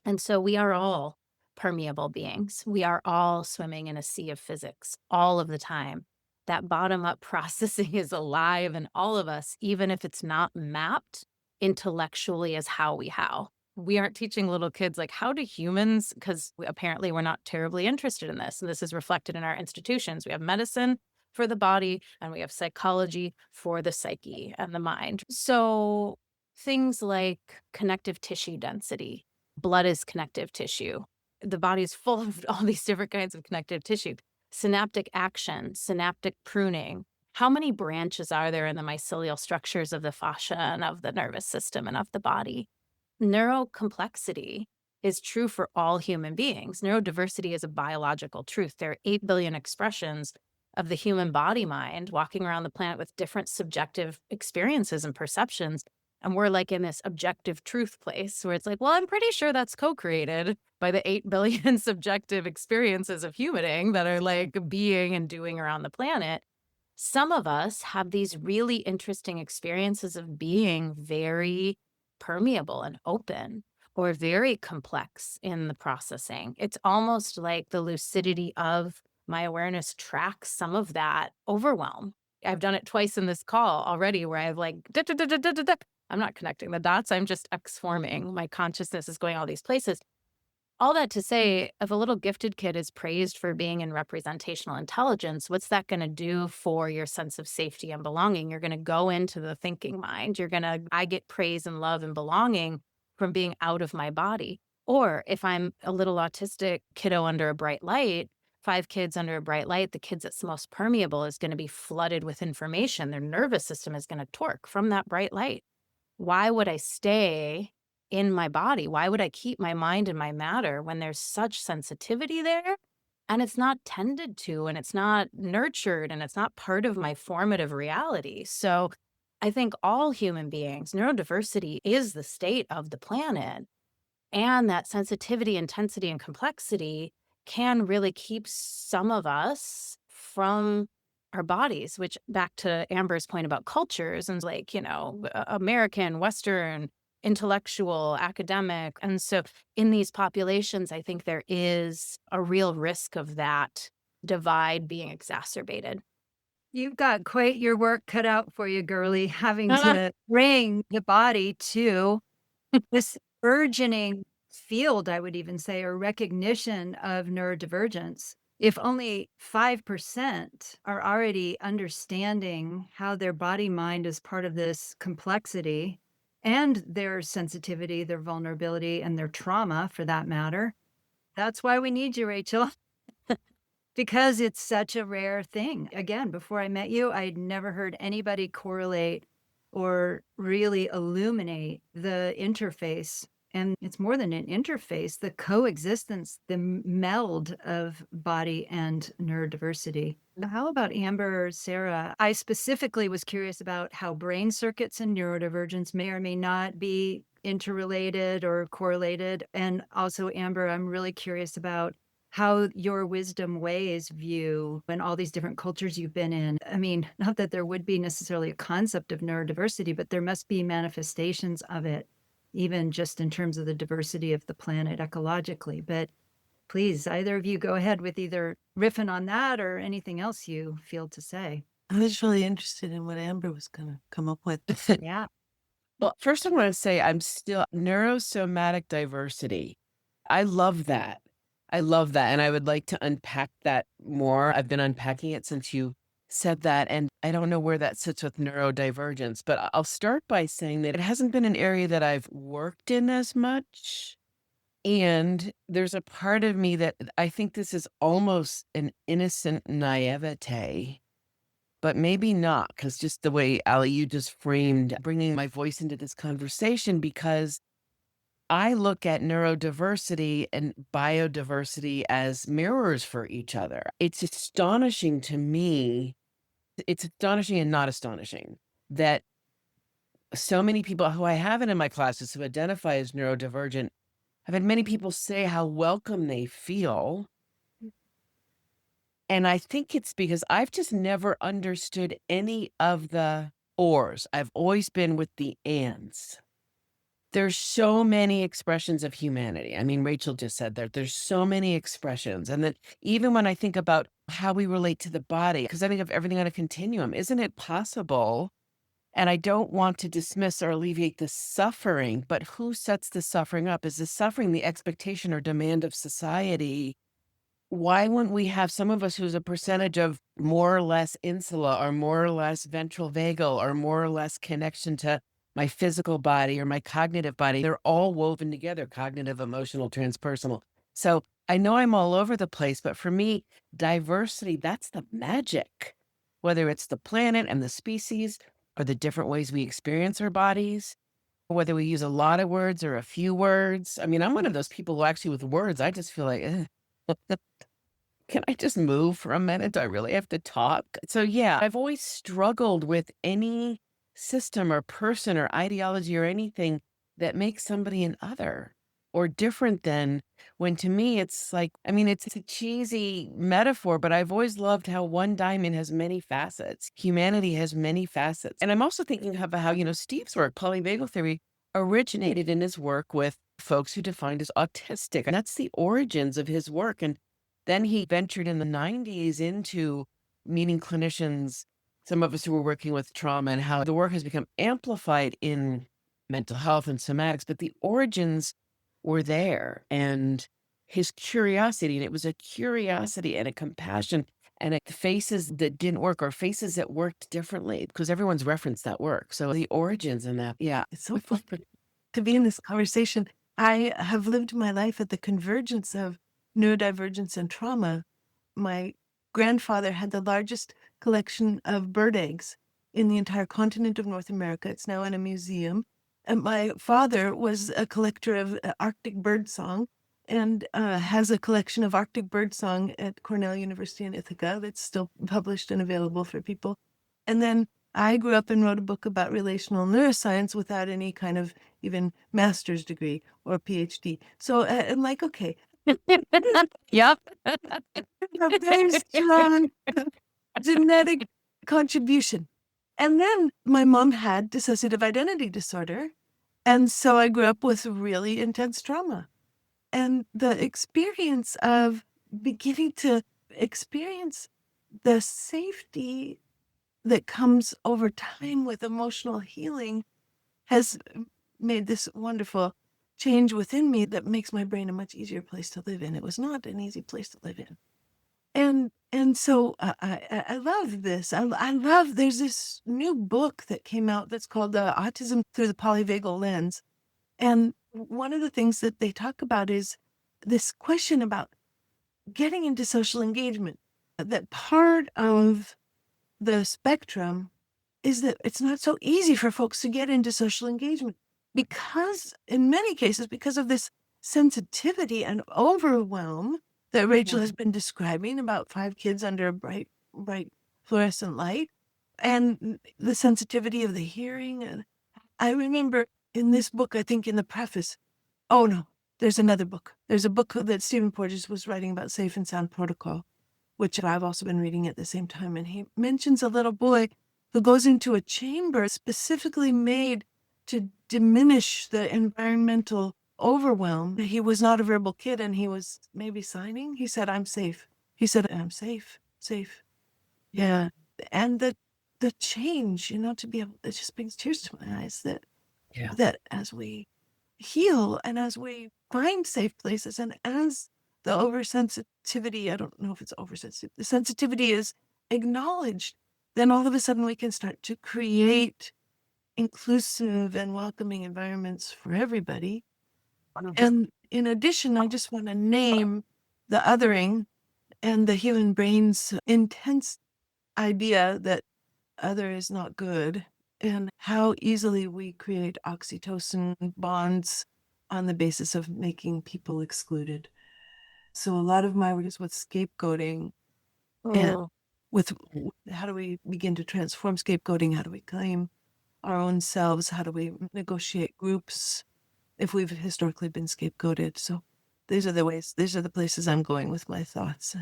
And so we are all permeable beings. We are all swimming in a sea of physics all of the time. That bottom up processing is alive in all of us, even if it's not mapped intellectually as how we how. We aren't teaching little kids how do humans, because apparently we're not terribly interested in this. And this is reflected in our institutions. We have medicine for the body and we have psychology for the psyche and the mind. So things like connective tissue density, blood is connective tissue. The body is full of all these different kinds of connective tissue. Synaptic action, synaptic pruning. How many branches are there in the mycelial structures of the fascia and of the nervous system and of the body? Neurocomplexity is true for all human beings. Neurodiversity is a biological truth. There are 8 billion expressions of the human body mind walking around the planet with different subjective experiences and perceptions. And we're in this objective truth place where it's well, I'm pretty sure that's co-created by the 8 billion subjective experiences of humaning that are being and doing around the planet. Some of us have these really interesting experiences of being very permeable and open or very complex in the processing. It's almost like the lucidity of my awareness tracks some of that overwhelm. I've done it twice in this call already where I've I'm not connecting the dots. I'm just X-forming. My consciousness is going all these places. All that to say, if a little gifted kid is praised for being in representational intelligence, what's that going to do for your sense of safety and belonging? You're going to go into the thinking mind. I get praise and love and belonging from being out of my body. Or if I'm a little autistic kiddo under a bright light, 5 kids under a bright light, the kid that's the most permeable is going to be flooded with information. Their nervous system is going to torque from that bright light. Why would I stay in my body? Why would I keep my mind and my matter when there's such sensitivity there and it's not tended to and it's not nurtured and it's not part of my formative reality? So I think all human beings, neurodiversity is the state of the planet. And that sensitivity, intensity, and complexity can really keep some of us from our bodies, which back to Amber's point about cultures and American, Western, intellectual, academic. And so in these populations, I think there is a real risk of that divide being exacerbated. You've got quite your work cut out for you, girly, having to bring the body to this burgeoning field, I would even say, or recognition of neurodivergence. If only 5% are already understanding how their body mind is part of this complexity and their sensitivity, their vulnerability, and their trauma for that matter, that's why we need you, Rachel. Because it's such a rare thing. Again, before I met you, I'd never heard anybody correlate or really illuminate the interface And it's more than an interface, the coexistence, the meld of body and neurodiversity. How about Amber or Sarah? I specifically was curious about how brain circuits and neurodivergence may or may not be interrelated or correlated. And also, Amber, I'm really curious about how your wisdom ways view in all these different cultures you've been in. I mean, not that there would be necessarily a concept of neurodiversity, but there must be manifestations of it, even just in terms of the diversity of the planet ecologically. But please, either of you go ahead with either riffing on that or anything else you feel to say. I was really interested in what Amber was going to come up with. Yeah. Well, first I want to say I'm still neurosomatic diversity. I love that. I love that. And I would like to unpack that more. I've been unpacking it since you said that. And I don't know where that sits with neurodivergence, but I'll start by saying that it hasn't been an area that I've worked in as much. And there's a part of me that I think this is almost an innocent naivete, but maybe not, because just the way, Ali, you just framed bringing my voice into this conversation, because I look at neurodiversity and biodiversity as mirrors for each other. It's astonishing to me. It's astonishing and not astonishing that so many people who I haven't in my classes who identify as neurodivergent, I've had many people say how welcome they feel. And I think it's because I've just never understood any of the ors. I've always been with the ands. There's so many expressions of humanity. I mean, Rachel just said that there's so many expressions. And that even when I think about how we relate to the body, because I think of everything on a continuum, isn't it possible? And I don't want to dismiss or alleviate the suffering, but who sets the suffering up? Is the suffering the expectation or demand of society? Why wouldn't we have some of us who's a percentage of more or less insula or more or less ventral vagal or more or less connection to my physical body or my cognitive body? They're all woven together, cognitive, emotional, transpersonal. So I know I'm all over the place, but for me, diversity, that's the magic. Whether it's the planet and the species or the different ways we experience our bodies, whether we use a lot of words or a few words. I mean, I'm one of those people who actually with words, I just feel like, can I just move for a minute? Do I really have to talk? So yeah, I've always struggled with any system or person or ideology or anything that makes somebody an other or different than, when to me it's like, I mean, it's a cheesy metaphor, but I've always loved how one diamond has many facets. Humanity has many facets. And I'm also thinking about how, Steve's work, polyvagal theory, originated in his work with folks who defined as autistic. And that's the origins of his work. And then he ventured in the 90s into meeting clinicians, some of us who were working with trauma, and how the work has become amplified in mental health and somatics, but the origins were there. And his curiosity, and it was a curiosity and a compassion and faces that didn't work or faces that worked differently, because everyone's referenced that work. So the origins in that, yeah. It's so fun to be in this conversation. I have lived my life at the convergence of neurodivergence and trauma. My grandfather had the largest collection of bird eggs in the entire continent of North America. It's now in a museum. And my father was a collector of Arctic bird song and has a collection of Arctic bird song at Cornell University in Ithaca that's still published and available for people. And then I grew up and wrote a book about relational neuroscience without any kind of even master's degree or PhD. So I'm like, okay, Yep. a very strong genetic contribution. And then my mom had dissociative identity disorder. And so I grew up with really intense trauma. And the experience of beginning to experience the safety that comes over time with emotional healing has made this wonderful change within me that makes my brain a much easier place to live in. It was not an easy place to live in. And so I love this. I love, there's this new book that came out that's called Autism Through the Polyvagal Lens. And one of the things that they talk about is this question about getting into social engagement. That part of the spectrum is that it's not so easy for folks to get into social engagement. because in many cases, because of this sensitivity and overwhelm that Rachel has been describing about 5 kids under a bright fluorescent light, and the sensitivity of the hearing. And I remember in this book, I think in the preface, oh no, there's another book. There's a book that Stephen Porges was writing about Safe and Sound Protocol, which I've also been reading at the same time. And he mentions a little boy who goes into a chamber specifically made to diminish the environmental overwhelm. He was not a verbal kid, and he was maybe signing. He said, "I'm safe." He said, "I'm safe, safe." Yeah. And the change, to be able, it just brings tears to my eyes that as we heal and as we find safe places and as the oversensitivity, I don't know if it's oversensitive, the sensitivity is acknowledged, then all of a sudden we can start to create inclusive and welcoming environments for everybody. And in addition, I just want to name the othering and the human brain's intense idea that other is not good, and how easily we create oxytocin bonds on the basis of making people excluded. So a lot of my work is with scapegoating and Oh, with how do we begin to transform scapegoating? How do we claim our own selves? How do we negotiate groups if we've historically been scapegoated? So these are the places I'm going with my thoughts.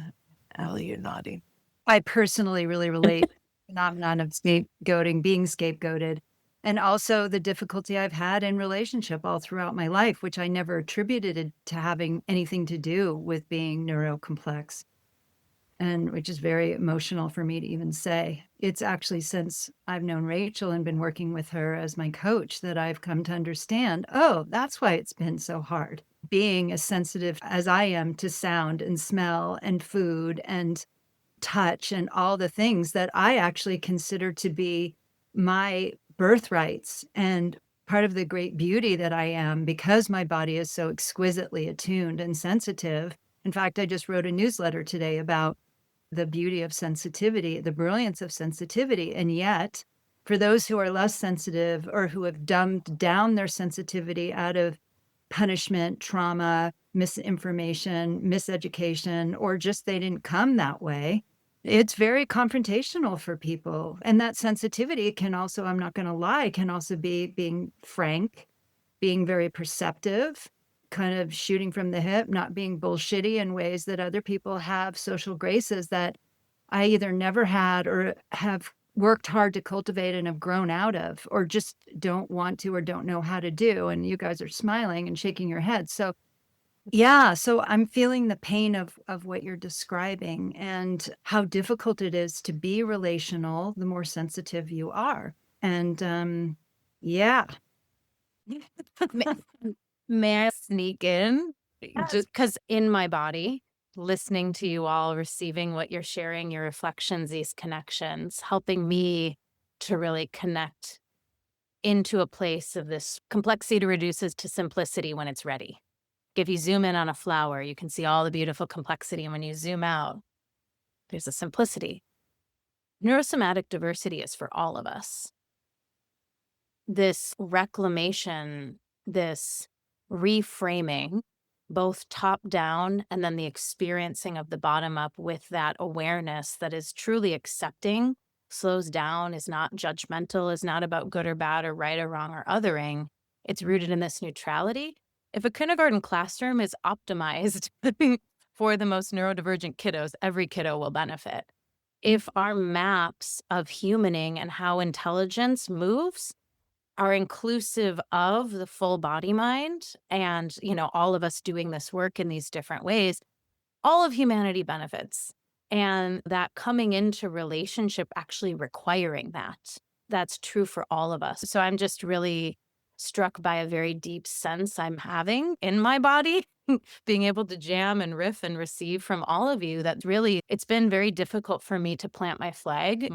Allie, you're nodding. I personally really relate to the phenomenon of scapegoating, being scapegoated, and also the difficulty I've had in relationship all throughout my life, which I never attributed it to having anything to do with being neurocomplex, and which is very emotional for me to even say. It's actually since I've known Rachel and been working with her as my coach that I've come to understand, oh, that's why it's been so hard. Being as sensitive as I am to sound and smell and food and touch and all the things that I actually consider to be my birthrights and part of the great beauty that I am because my body is so exquisitely attuned and sensitive. In fact, I just wrote a newsletter today about the beauty of sensitivity, the brilliance of sensitivity. And yet, for those who are less sensitive or who have dumbed down their sensitivity out of punishment, trauma, misinformation, miseducation, or just they didn't come that way, it's very confrontational for people. And that sensitivity can also, I'm not going to lie, can also be being frank, being very perceptive, kind of shooting from the hip, not being bullshitty in ways that other people have social graces that I either never had or have worked hard to cultivate and have grown out of, or just don't want to or don't know how to do. And you guys are smiling and shaking your heads. So yeah, so I'm feeling the pain of what you're describing and how difficult it is to be relational the more sensitive you are. And yeah. May may I sneak in? Just because in my body, listening to you all, receiving what you're sharing, your reflections, these connections, helping me to really connect into a place of this complexity reduces to simplicity when it's ready. If you zoom in on a flower, you can see all the beautiful complexity. And when you zoom out, there's a simplicity. Neurosomatic diversity is for all of us. This reclamation, this reframing, both top down and then the experiencing of the bottom up with that awareness that is truly accepting, slows down, is not judgmental, is not about good or bad or right or wrong or othering. It's rooted in this neutrality. If a kindergarten classroom is optimized for the most neurodivergent kiddos, every kiddo will benefit. If our maps of humaning and how intelligence moves are inclusive of the full body mind and, all of us doing this work in these different ways, all of humanity benefits. And that coming into relationship actually requiring that. That's true for all of us. So I'm just really struck by a very deep sense I'm having in my body, being able to jam and riff and receive from all of you. That really, it's been very difficult for me to plant my flag,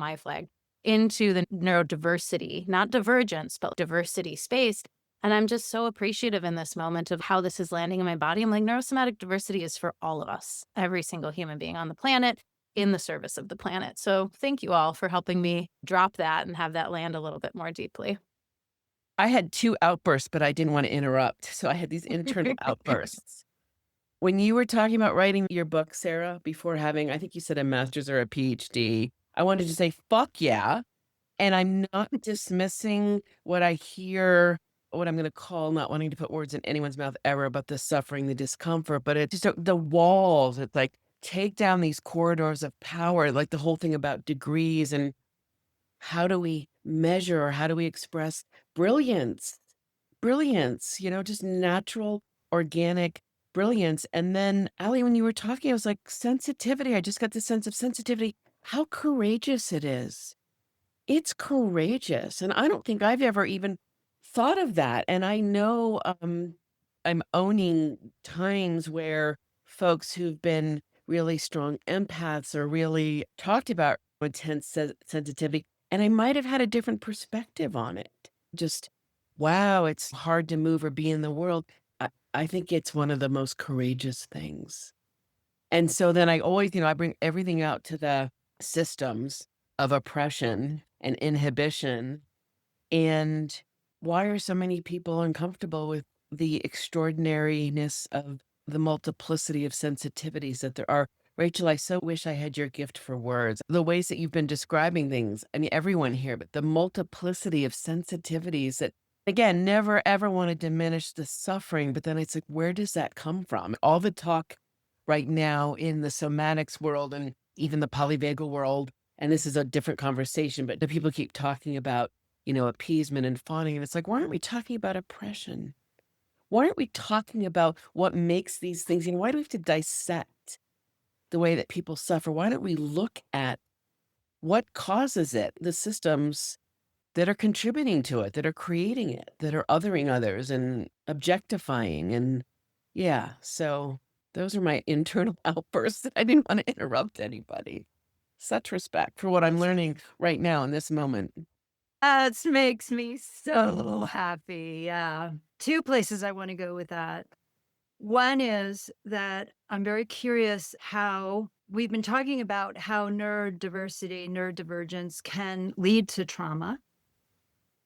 into the neurodiversity, not divergence, but diversity space. And I'm just so appreciative in this moment of how this is landing in my body. I'm like, neurosomatic diversity is for all of us, every single human being on the planet, in the service of the planet. So thank you all for helping me drop that and have that land a little bit more deeply. I had 2 outbursts, but I didn't wanna interrupt, so I had these internal outbursts. When you were talking about writing your book, Sarah, before having, I think you said a master's or a PhD, I wanted to say, "Fuck yeah," and I'm not dismissing what I hear, what I'm gonna call, not wanting to put words in anyone's mouth ever, about the suffering, the discomfort, but it's just the walls, it's like, take down these corridors of power, like the whole thing about degrees and how do we measure or how do we express brilliance? Brilliance, just natural, organic brilliance. And then, Ali, when you were talking, I was like, sensitivity. I just got the sense of sensitivity. How courageous it is. It's courageous. And I don't think I've ever even thought of that. And I know I'm owning times where folks who've been really strong empaths or really talked about intense sensitivity, and I might have had a different perspective on it. Just, wow, it's hard to move or be in the world. I think it's one of the most courageous things. And so then I always, I bring everything out to the systems of oppression and inhibition. And why are so many people uncomfortable with the extraordinariness of the multiplicity of sensitivities that there are? Rachel, I so wish I had your gift for words. The ways that you've been describing things, I mean, everyone here, but the multiplicity of sensitivities that, again, never ever want to diminish the suffering. But then it's like, where does that come from? All the talk right now in the somatics world and even the polyvagal world, and this is a different conversation, but the people keep talking about, appeasement and fawning. And it's like, why aren't we talking about oppression? Why aren't we talking about what makes these things? Why do we have to dissect the way that people suffer? Why don't we look at what causes it, the systems that are contributing to it, that are creating it, that are othering others and objectifying? And yeah, so those are my internal outbursts that I didn't want to interrupt anybody. Such respect for what I'm learning right now in this moment. That makes me so happy. Yeah. Two places I want to go with that. One is that I'm very curious how we've been talking about how neurodiversity, neurodivergence can lead to trauma,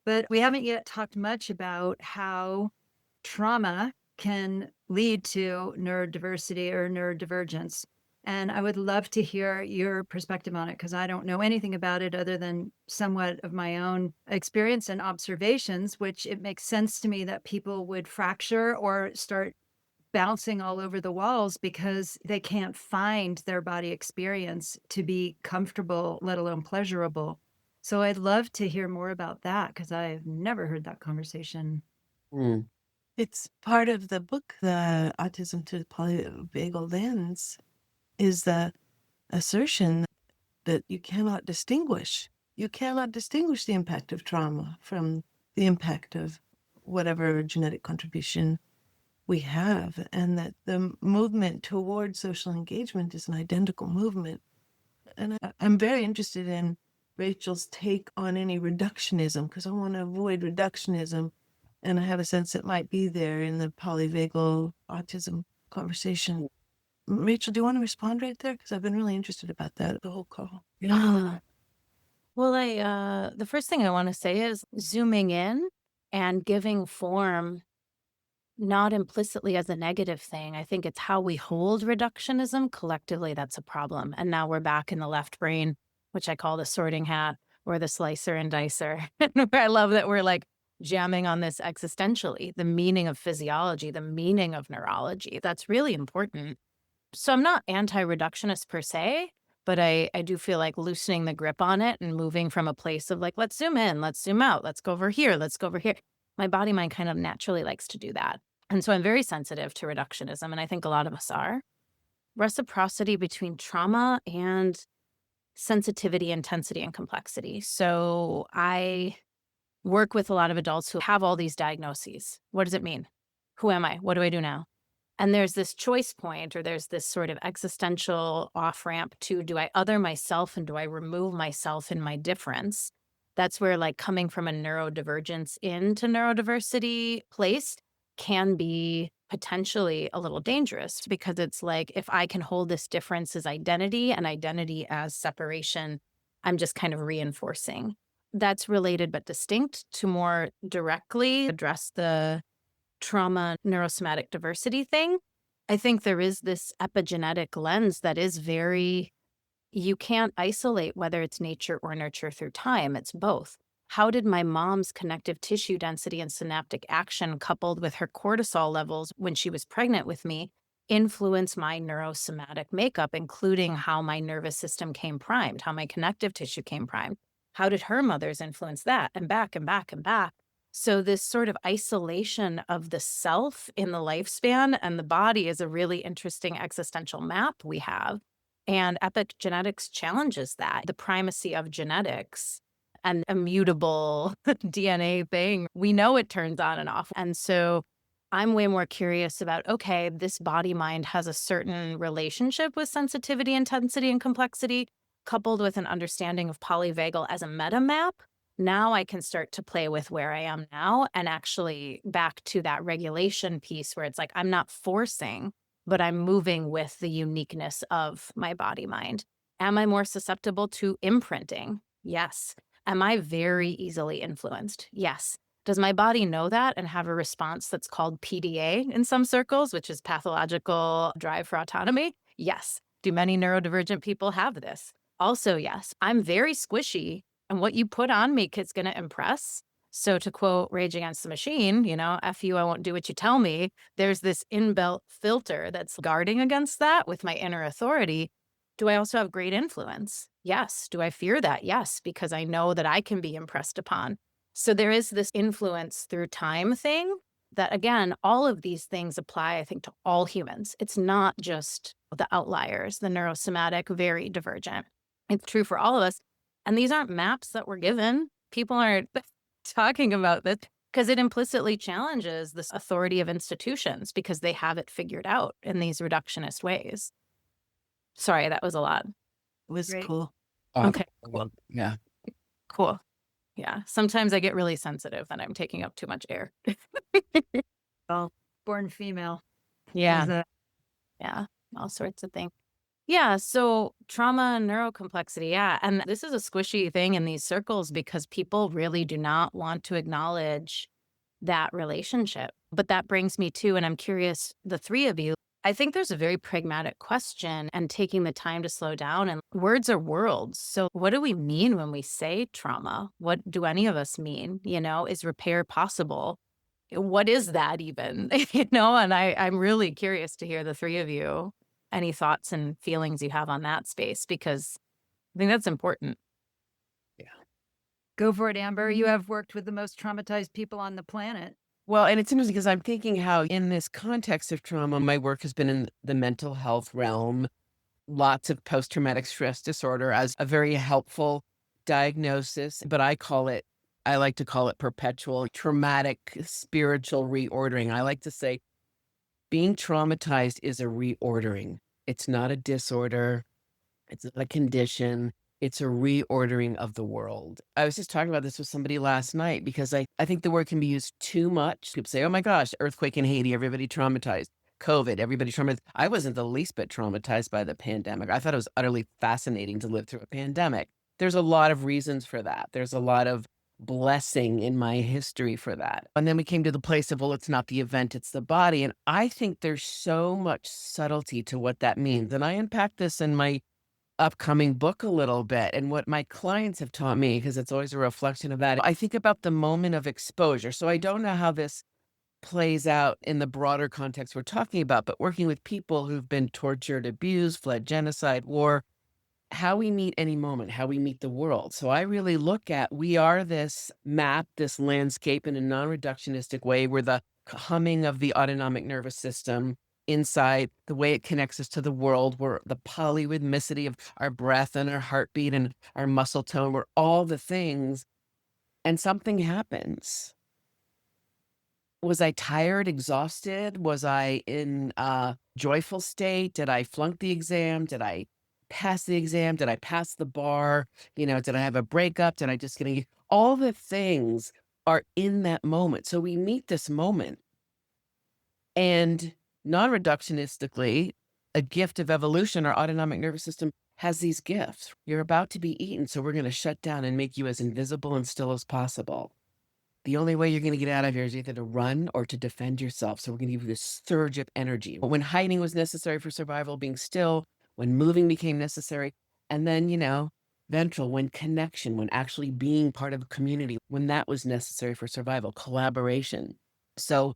but we haven't yet talked much about how trauma can lead to neurodiversity or neurodivergence. And I would love to hear your perspective on it because I don't know anything about it other than somewhat of my own experience and observations, which it makes sense to me that people would fracture or start bouncing all over the walls because they can't find their body experience to be comfortable, let alone pleasurable. So I'd love to hear more about that because I've never heard that conversation. Mm. It's part of the book, the Autism to the Polyvagal Lens, is the assertion that you cannot distinguish. You cannot distinguish the impact of trauma from the impact of whatever genetic contribution we have, and that the movement toward social engagement is an identical movement. And I'm very interested in Rachel's take on any reductionism, because I want to avoid reductionism. And I have a sense it might be there in the polyvagal autism conversation. Rachel, do you want to respond right there? Because I've been really interested about that the whole call. Yeah. Well, the first thing I want to say is zooming in and giving form, not implicitly as a negative thing. I think it's how we hold reductionism collectively that's a problem. And now we're back in the left brain, which I call the sorting hat or the slicer and dicer. I love that we're like jamming on this existentially, the meaning of physiology, the meaning of neurology. That's really important. So I'm not anti-reductionist per se, but I do feel like loosening the grip on it and moving from a place of like, let's zoom in, let's zoom out, let's go over here, let's go over here. My body mind kind of naturally likes to do that. And so I'm very sensitive to reductionism, and I think a lot of us are. Reciprocity between trauma and sensitivity, intensity, and complexity. So I work with a lot of adults who have all these diagnoses. What does it mean? Who am I? What do I do now? And there's this choice point, or there's this sort of existential off-ramp to, do I other myself and do I remove myself in my difference? That's where like coming from a neurodivergence into neurodiversity place can be potentially a little dangerous, because it's like, if I can hold this difference as identity and identity as separation, I'm just kind of reinforcing. that's related but distinct to more directly address the trauma neurosomatic diversity thing. I think there is this epigenetic lens that is very, you can't isolate whether it's nature or nurture through time. It's both. How did my mom's connective tissue density and synaptic action, coupled with her cortisol levels when she was pregnant with me, influence my neurosomatic makeup, including how my nervous system came primed, how my connective tissue came primed? How did her mother's influence that? And back and back and back. So, this sort of isolation of the self in the lifespan and the body is a really interesting existential map we have. And epigenetics challenges that, the primacy of genetics, an immutable DNA thing. We know it turns on and off. And so I'm way more curious about, okay, this body mind has a certain relationship with sensitivity, intensity, and complexity, coupled with an understanding of polyvagal as a meta map. Now I can start to play with where I am now and actually back to that regulation piece where it's like, I'm not forcing, but I'm moving with the uniqueness of my body mind. Am I more susceptible to imprinting? Yes. Am I very easily influenced? Yes. Does my body know that and have a response that's called PDA in some circles, which is pathological drive for autonomy? Yes. Do many neurodivergent people have this? Also, yes. I'm very squishy, and what you put on me is going to impress. So to quote Rage Against the Machine, F you, I won't do what you tell me. There's this inbuilt filter that's guarding against that with my inner authority. Do I also have great influence? Yes. Do I fear that? Yes, because I know that I can be impressed upon. So there is this influence through time thing that, again, all of these things apply, I think, to all humans. It's not just the outliers, the neurosomatic, very divergent. It's true for all of us. And these aren't maps that we're given. People aren't talking about this because it implicitly challenges this authority of institutions because they have it figured out in these reductionist ways. Sorry, that was a lot. It was Great. cool. Okay. Well, yeah. Cool. Yeah. Sometimes I get really sensitive and I'm taking up too much air. Well, born female. Yeah. Is a- Yeah. All sorts of things. Yeah. So trauma and neurocomplexity. Yeah. And this is a squishy thing in these circles because people really do not want to acknowledge that relationship. But that brings me to, and I'm curious, the three of you, I think there's a very pragmatic question and taking the time to slow down, and words are worlds. So what do we mean when we say trauma? What do any of us mean? Is repair possible? What is that even? And I'm really curious to hear the three of you, any thoughts and feelings you have on that space, because I think that's important. Go for it, Amber. You have worked with the most traumatized people on the planet. Well, and it's interesting because I'm thinking how in this context of trauma, my work has been in the mental health realm, lots of post-traumatic stress disorder as a very helpful diagnosis, but I like to call it perpetual traumatic spiritual reordering. I like to say being traumatized is a reordering. It's not a disorder. It's not a condition. It's a reordering of the world. I was just talking about this with somebody last night because I think the word can be used too much. People say, oh my gosh, earthquake in Haiti, everybody traumatized. COVID, everybody traumatized. I wasn't the least bit traumatized by the pandemic. I thought it was utterly fascinating to live through a pandemic. There's a lot of reasons for that. There's a lot of blessing in my history for that. And then we came to the place of, well, it's not the event, it's the body. And I think there's so much subtlety to what that means. And I unpack this in my upcoming book a little bit and what my clients have taught me, because it's always a reflection of that. I think about the moment of exposure. So I don't know how this plays out in the broader context we're talking about, but working with people who've been tortured, abused, fled genocide, war, how we meet any moment, how we meet the world. So I really look at, we are this map, this landscape in a non-reductionistic way. We're the humming of the autonomic nervous system inside, the way it connects us to the world. We're the polyrhythmicity of our breath and our heartbeat and our muscle tone. We're all the things. And something happens. Was I tired, exhausted? Was I in a joyful state? Did I flunk the exam? Did I pass the exam? Did I pass the bar? Did I have a breakup? Did I just get all the things are in that moment. So we meet this moment. And non-reductionistically, a gift of evolution, our autonomic nervous system has these gifts. You're about to be eaten, so we're going to shut down and make you as invisible and still as possible. The only way you're going to get out of here is either to run or to defend yourself. So we're going to give you this surge of energy. When hiding was necessary for survival, being still, when moving became necessary, and then, ventral, when connection, when actually being part of a community, when that was necessary for survival, collaboration. So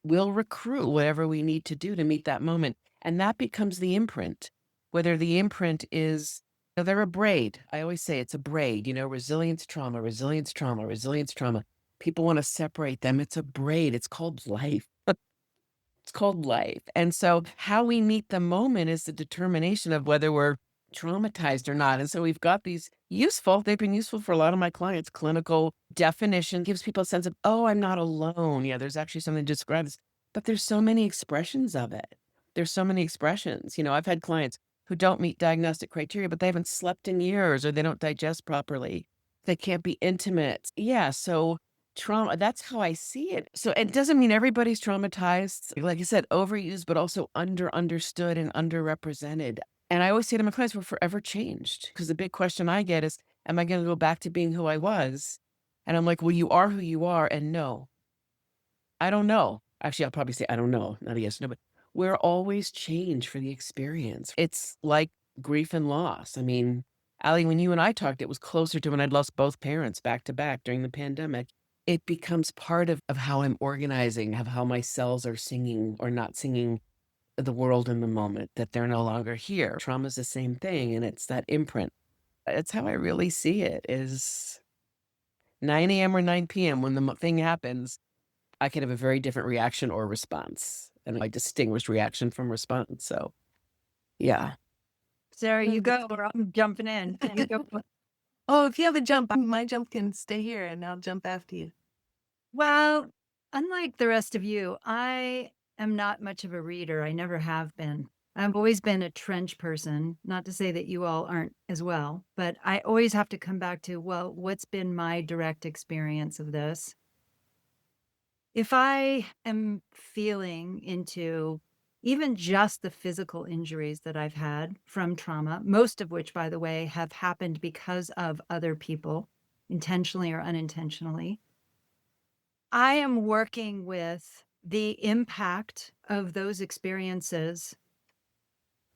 we'll recruit whatever we need to do to meet that moment. And that becomes the imprint, whether the imprint is, they're a braid. I always say it's a braid, resilience, trauma, resilience, trauma, resilience, trauma. People want to separate them. It's a braid. It's called life. It's called life. And so how we meet the moment is the determination of whether we're traumatized or not. And so we've got these they've been useful for a lot of my clients. Clinical definition gives people a sense of, oh, I'm not alone. Yeah, there's actually something to describe this. But there's so many expressions of it. There's so many expressions. I've had clients who don't meet diagnostic criteria, but they haven't slept in years or they don't digest properly. They can't be intimate. Yeah. So trauma, that's how I see it. So it doesn't mean everybody's traumatized. Like I said, overused, but also understood and underrepresented. And I always say to my clients, we're forever changed. Because the big question I get is, am I going to go back to being who I was? And I'm like, well, you are who you are. And no, I don't know. Actually, I'll probably say, I don't know. Not a yes, no, but we're always changed for the experience. It's like grief and loss. I mean, Allie, when you and I talked, it was closer to when I'd lost both parents back to back during the pandemic. It becomes part of how I'm organizing, of how my cells are singing or not singing the world in the moment, that they're no longer here. Trauma is the same thing, and it's that imprint. It's how I really see it, is 9 a.m. or 9 p.m. when the thing happens, I can have a very different reaction or response, and I distinguish reaction from response. So, yeah. Sarah, you go, or I'm jumping in. You go. Oh, if you have a jump, my jump can stay here and I'll jump after you. Well, unlike the rest of you, I am not much of a reader. I never have been. I've always been a trench person, not to say that you all aren't as well, but I always have to come back to, well, what's been my direct experience of this? If I am feeling into even just the physical injuries that I've had from trauma, most of which, by the way, have happened because of other people, intentionally or unintentionally, I am working with the impact of those experiences,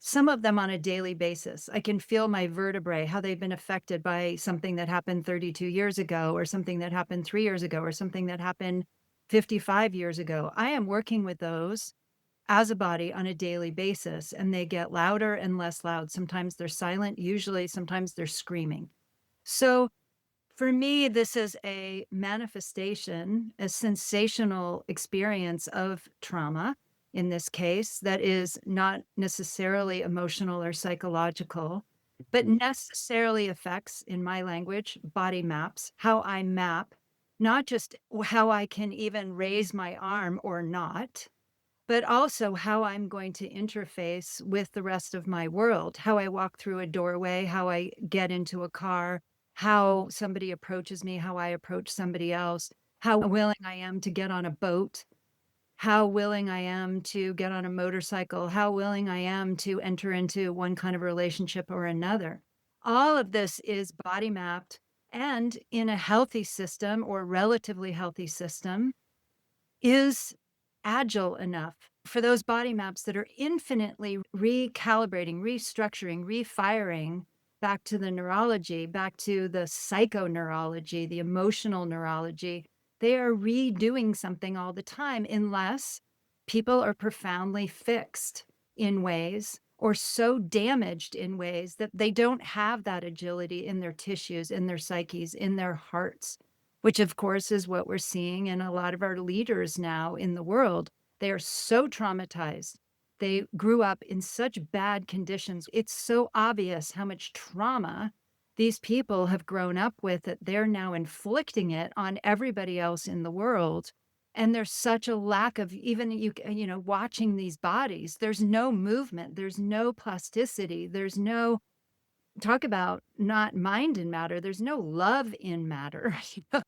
some of them on a daily basis. I can feel my vertebrae, how they've been affected by something that happened 32 years ago, or something that happened 3 years ago, or something that happened 55 years ago. I am working with those as a body on a daily basis, and they get louder and less loud. Sometimes they're silent, usually, sometimes they're screaming. So for me, this is a manifestation, a sensational experience of trauma in this case that is not necessarily emotional or psychological, but necessarily affects, in my language, body maps, how I map, not just how I can even raise my arm or not, but also how I'm going to interface with the rest of my world, how I walk through a doorway, how I get into a car, how somebody approaches me, how I approach somebody else, how willing I am to get on a boat, how willing I am to get on a motorcycle, how willing I am to enter into one kind of relationship or another. All of this is body mapped, and in a healthy system or relatively healthy system is agile enough for those body maps that are infinitely recalibrating, restructuring, refiring back to the neurology, back to the psychoneurology, the emotional neurology. They are redoing something all the time, unless people are profoundly fixed in ways or so damaged in ways that they don't have that agility in their tissues, in their psyches, in their hearts, which of course is what we're seeing in a lot of our leaders now in the world. They are so traumatized. They grew up in such bad conditions. It's so obvious how much trauma these people have grown up with that they're now inflicting it on everybody else in the world. And there's such a lack of even watching these bodies. There's no movement. There's no plasticity. There's no talk about not mind in matter. There's no love in matter.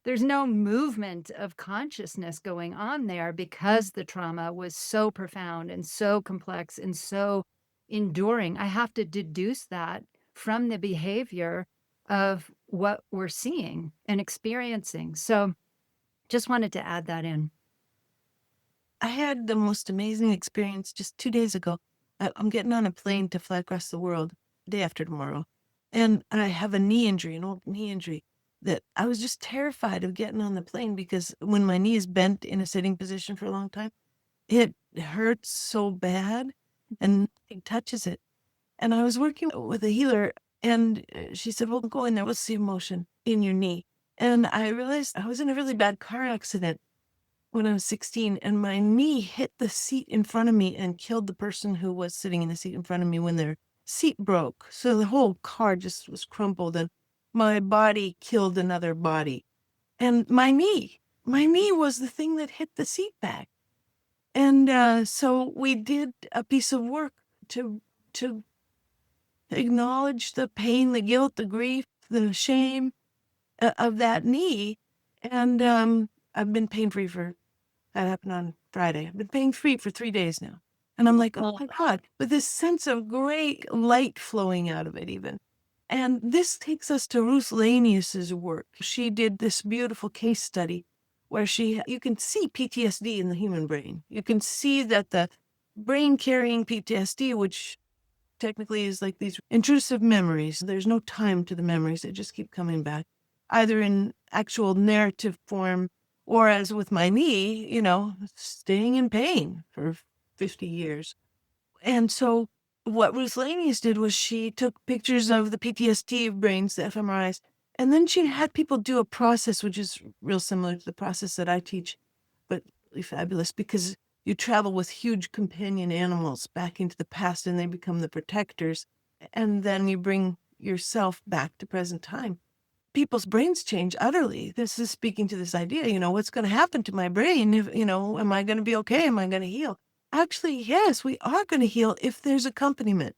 There's no movement of consciousness going on there because the trauma was so profound and so complex and so enduring. I have to deduce that from the behavior of what we're seeing and experiencing. So just wanted to add that in. I had the most amazing experience just 2 days ago. I'm getting on a plane to fly across the world day after tomorrow. And I have a knee injury, an old knee injury, that I was just terrified of getting on the plane because when my knee is bent in a sitting position for a long time, it hurts so bad and nothing touches it. And I was working with a healer and she said, well, go in there. We'll see emotion in your knee. And I realized I was in a really bad car accident when I was 16, and my knee hit the seat in front of me and killed the person who was sitting in the seat in front of me when their seat broke. So the whole car just was crumpled, and my body killed another body. And my knee was the thing that hit the seat back. And so we did a piece of work to acknowledge the pain, the guilt, the grief, the shame of that knee. And I've been pain-free that happened on Friday. I've been pain-free for 3 days now. And I'm like, oh my God, with this sense of great light flowing out of it even. And this takes us to Ruth Lanius's work. She did this beautiful case study where you can see PTSD in the human brain. You can see that the brain carrying PTSD, which technically is like these intrusive memories. There's no time to the memories. They just keep coming back, either in actual narrative form or as with my knee, staying in pain for 50 years. And so what Ruth Lanius did was she took pictures of the PTSD brains, the fMRIs, and then she had people do a process, which is real similar to the process that I teach, but really fabulous because you travel with huge companion animals back into the past and they become the protectors. And then you bring yourself back to present time. People's brains change utterly. This is speaking to this idea, what's going to happen to my brain? If, am I going to be okay? Am I going to heal? Actually, yes, we are going to heal if there's accompaniment,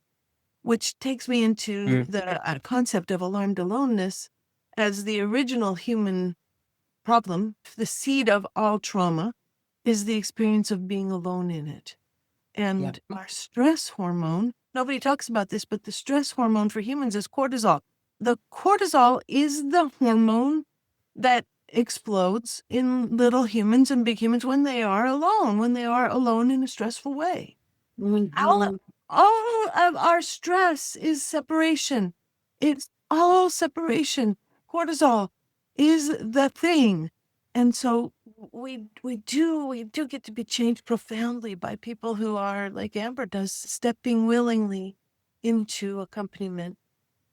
which takes me into the concept of alarmed aloneness as the original human problem. The seed of all trauma is the experience of being alone in it. And our stress hormone, nobody talks about this, but the stress hormone for humans is cortisol. The cortisol is the hormone that explodes in little humans and big humans when they are alone in a stressful way. All of our stress is separation. It's all separation. Cortisol is the thing. And so we do get to be changed profoundly by people who are, like Amber does, stepping willingly into accompaniment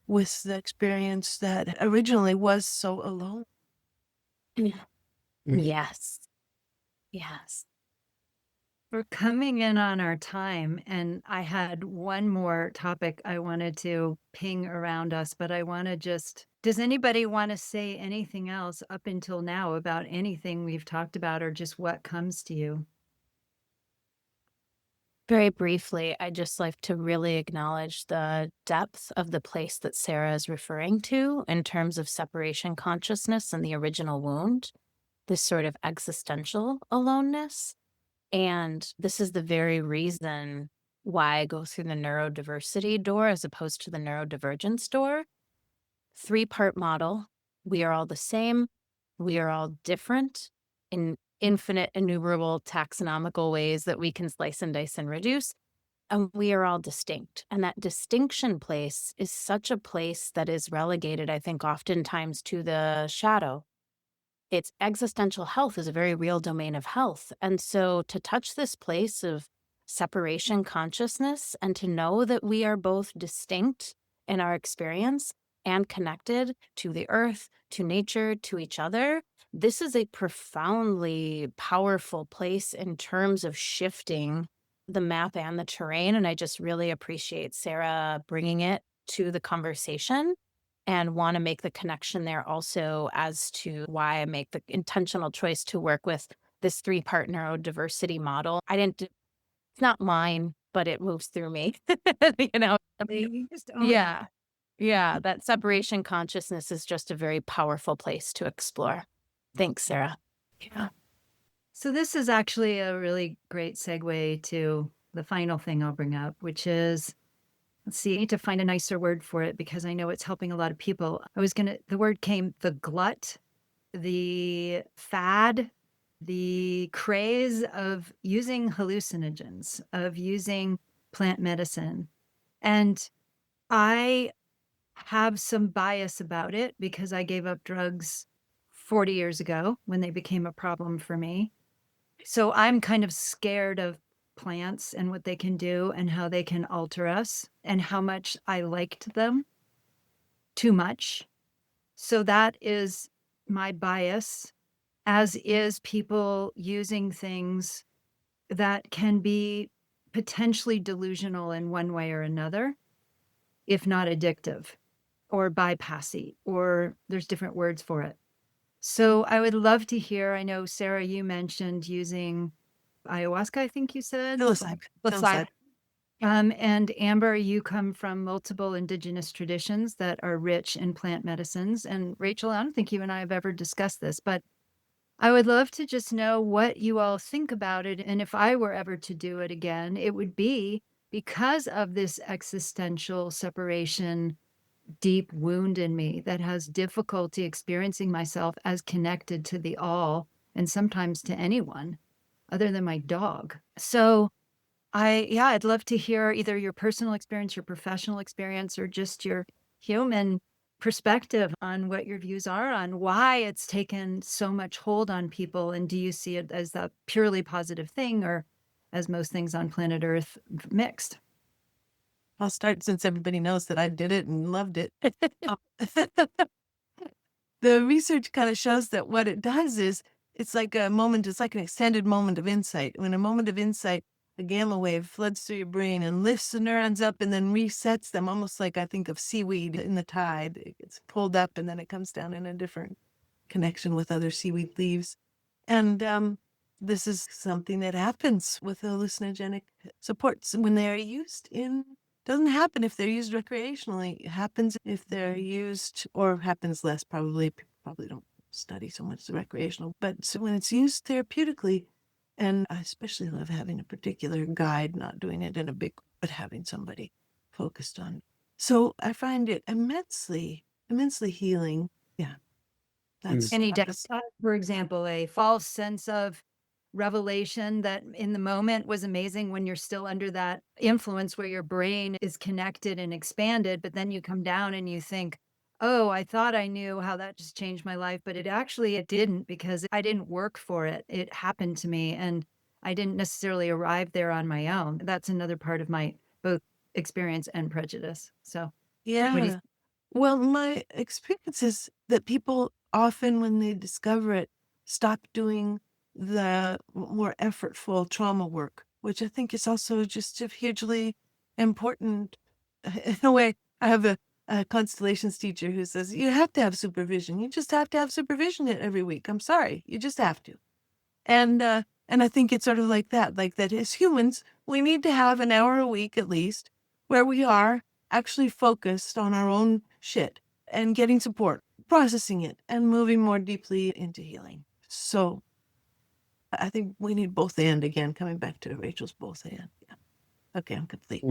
with the experience that originally was so alone. Yes. Yes. We're coming in on our time, and I had one more topic I wanted to ping around us, but I want to does anybody want to say anything else up until now about anything we've talked about or just what comes to you? Very briefly, I'd just like to really acknowledge the depth of the place that Sarah is referring to in terms of separation consciousness and the original wound, this sort of existential aloneness. And this is the very reason why I go through the neurodiversity door as opposed to the neurodivergence door. 3-part model. We are all the same. We are all different in infinite, innumerable taxonomical ways that we can slice and dice and reduce. And we are all distinct. And that distinction place is such a place that is relegated, I think, oftentimes to the shadow. Its existential health is a very real domain of health. And so to touch this place of separation consciousness and to know that we are both distinct in our experience and connected to the earth, to nature, to each other, this is a profoundly powerful place in terms of shifting the map and the terrain. And I just really appreciate Sarah bringing it to the conversation and want to make the connection there also as to why I make the intentional choice to work with this 3-part neurodiversity model. It's not mine, but it moves through me, Yeah, that separation consciousness is just a very powerful place to explore. Thanks, Sarah. Yeah. So this is actually a really great segue to the final thing I'll bring up, which is let's see, I need to find a nicer word for it because I know it's helping a lot of people. The word came, the glut, the fad, the craze of using hallucinogens, of using plant medicine. And I have some bias about it because I gave up drugs 40 years ago when they became a problem for me. So I'm kind of scared of plants and what they can do and how they can alter us and how much I liked them too much. So that is my bias, as is people using things that can be potentially delusional in one way or another, if not addictive or bypassy, or there's different words for it. So I would love to hear, I know, Sarah, you mentioned using ayahuasca, I think you said. Psilocybin. Psilocybin. And Amber, you come from multiple indigenous traditions that are rich in plant medicines. And Rachel, I don't think you and I have ever discussed this, but I would love to just know what you all think about it. And if I were ever to do it again, it would be because of this existential separation, deep wound in me that has difficulty experiencing myself as connected to the all and sometimes to anyone other than my dog. So I'd love to hear either your personal experience, your professional experience, or just your human perspective on what your views are on why it's taken so much hold on people. And do you see it as a purely positive thing, or as most things on planet Earth, mixed? I'll start since everybody knows that I did it and loved it. The research kind of shows that what it does is it's like it's like an extended moment of insight. When a moment of insight, a gamma wave floods through your brain and lifts the neurons up and then resets them, almost like I think of seaweed in the tide. It gets pulled up and then it comes down in a different connection with other seaweed leaves. And this is something that happens with hallucinogenic supports when they are used in. Doesn't happen if they're used recreationally. It happens if they're used, or happens less probably. People probably don't study so much the recreational, but so when it's used therapeutically, and I especially love having a particular guide, not doing it in a big, but having somebody focused on. So I find it immensely healing. Yeah. That's Any that's- downside, for example, a false sense of revelation that in the moment was amazing when you're still under that influence where your brain is connected and expanded, but then you come down and you think, oh, I thought I knew how that just changed my life, but it didn't, because I didn't work for it. It happened to me and I didn't necessarily arrive there on my own. That's another part of my both experience and prejudice. So what do you Yeah. Well, my experience is that people often, when they discover it, stop doing the more effortful trauma work, which I think is also just a hugely important. In a way, I have a constellations teacher who says, you have to have supervision. You just have to have supervision every week. I'm sorry. You just have to. And I think it's sort of like that as humans, we need to have an hour a week at least where we are actually focused on our own shit and getting support, processing it, and moving more deeply into healing. So I think we need both and, again, coming back to Rachel's both and. Yeah. Okay, I'm complete.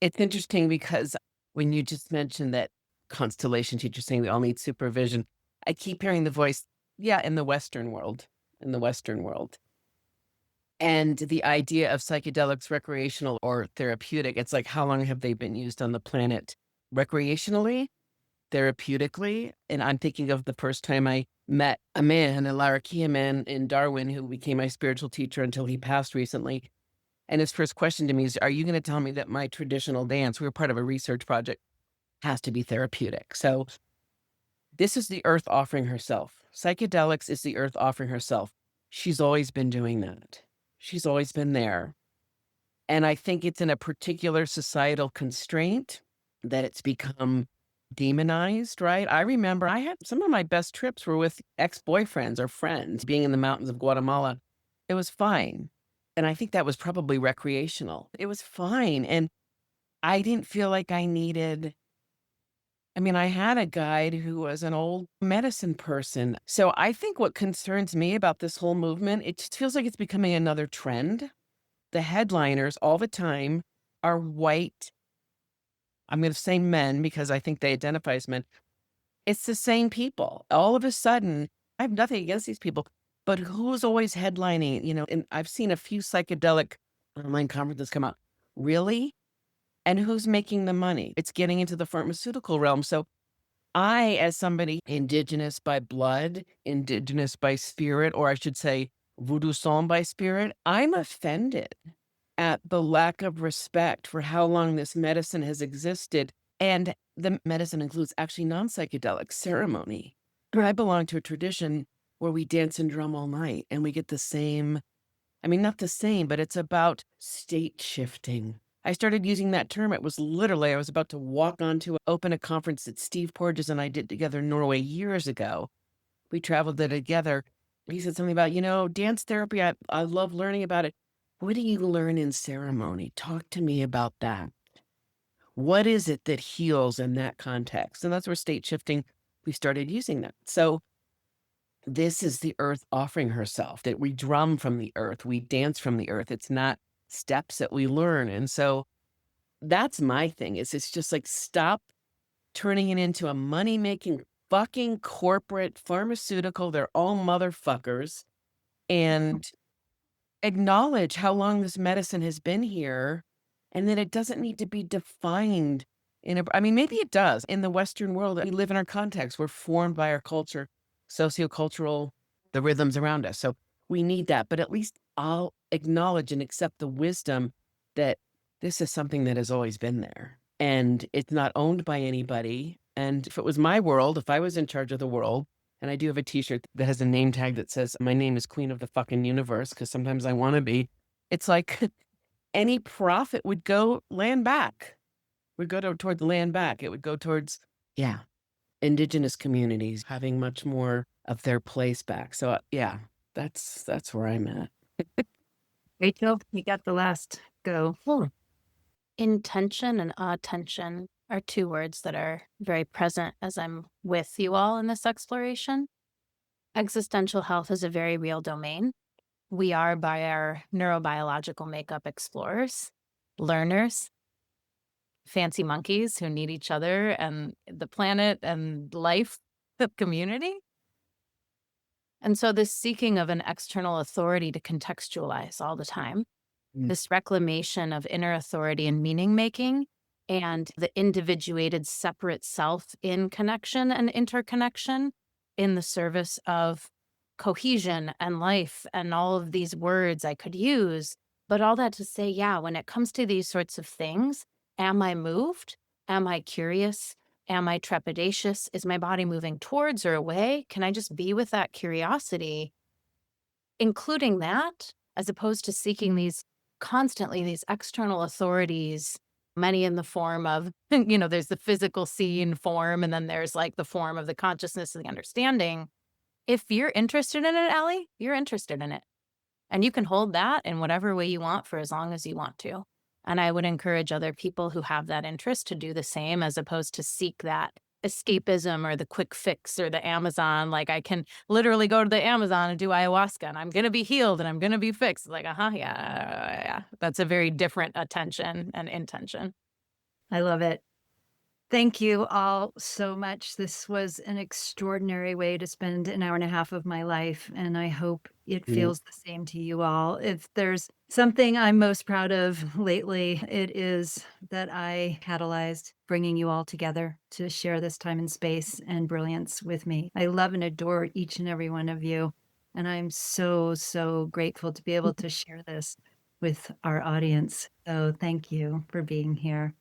It's interesting because when you just mentioned that constellation teacher saying we all need supervision, I keep hearing the voice, yeah, in the Western world, in the Western world. And the idea of psychedelics, recreational or therapeutic, it's like, how long have they been used on the planet recreationally, therapeutically? And I'm thinking of the first time I met a man, a Larrakia man in Darwin, who became my spiritual teacher until he passed recently. And his first question to me is, are you going to tell me that my traditional dance, we were part of a research project, has to be therapeutic? So this is the earth offering herself. Psychedelics is the earth offering herself. She's always been doing that. She's always been there. And I think it's in a particular societal constraint that it's become demonized, right? I remember I had some of my best trips were with ex-boyfriends or friends being in the mountains of Guatemala. It was fine. And I think that was probably recreational. It was fine. And I didn't feel like I needed, I mean, I had a guide who was an old medicine person. So I think what concerns me about this whole movement, it just feels like it's becoming another trend. The headliners all the time are white. I'm going to say men because I think they identify as men. It's the same people. All of a sudden, I have nothing against these people, but who's always headlining, and I've seen a few psychedelic online conferences come out. Really? And who's making the money? It's getting into the pharmaceutical realm. So I, as somebody indigenous by blood, indigenous by spirit, or I should say voodoo son by spirit, I'm offended at the lack of respect for how long this medicine has existed. And the medicine includes actually non-psychedelic ceremony. I belong to a tradition where we dance and drum all night and we get the same, I mean, not the same, but it's about state shifting. I started using that term. It was literally, I was about to open a conference that Steve Porges and I did together in Norway years ago. We traveled there together. He said something about, dance therapy. I love learning about it. What do you learn in ceremony? Talk to me about that. What is it that heals in that context? And that's where state shifting, we started using that. So this is the earth offering herself, that we drum from the earth, we dance from the earth. It's not steps that we learn. And so that's my thing, is it's just like, stop turning it into a money-making fucking corporate pharmaceutical. They're all motherfuckers. And acknowledge how long this medicine has been here, and that it doesn't need to be defined I mean, maybe it does. In the Western world, we live in our context. We're formed by our culture, sociocultural, the rhythms around us. So we need that. But at least I'll acknowledge and accept the wisdom that this is something that has always been there. And it's not owned by anybody. And if it was my world, if I was in charge of the world, and I do have a t-shirt that has a name tag that says, my name is Queen of the fucking Universe, because sometimes I want to be. It's like any profit would go land back. Would go toward the land back. It would go towards, indigenous communities having much more of their place back. So that's where I'm at. Rachel, you got the last go. Intention and attention are two words that are very present as I'm with you all in this exploration. Existential health is a very real domain. We are, by our neurobiological makeup, explorers, learners, fancy monkeys who need each other and the planet and life, the community. And so this seeking of an external authority to contextualize all the time, this reclamation of inner authority and meaning making, and the individuated separate self in connection and interconnection in the service of cohesion and life and all of these words I could use. But all that to say, when it comes to these sorts of things, am I moved? Am I curious? Am I trepidatious? Is my body moving towards or away? Can I just be with that curiosity, including that, as opposed to seeking these external authorities, many in the form of, there's the physical scene form, and then there's like the form of the consciousness and the understanding. If you're interested in it, Allie, you're interested in it. And you can hold that in whatever way you want for as long as you want to. And I would encourage other people who have that interest to do the same, as opposed to seek that escapism or the quick fix or the Amazon. Like, I can literally go to the Amazon and do ayahuasca and I'm going to be healed and I'm going to be fixed. Like, yeah. That's a very different attention and intention. I love it. Thank you all so much. This was an extraordinary way to spend an hour and a half of my life, and I hope it feels the same to you all. If there's something I'm most proud of lately, it is that I catalyzed bringing you all together to share this time and space and brilliance with me. I love and adore each and every one of you, and I'm so, so grateful to be able to share this with our audience. So thank you for being here.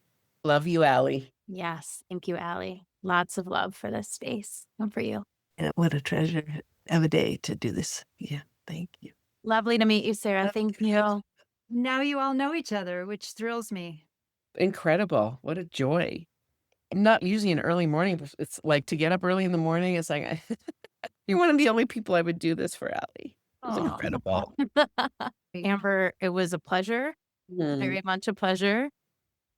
Love you, Allie. Yes. Thank you, Allie. Lots of love for this space and for you. And what a treasure of a day to do this. Yeah. Thank you. Lovely to meet you, Sarah. Thank you. Now you all know each other, which thrills me. Incredible. What a joy. I'm not usually an early morning. It's like, to get up early in the morning. It's like, you're one of the only people I would do this for, Allie. It's incredible. Amber, it was a pleasure. Very much a pleasure.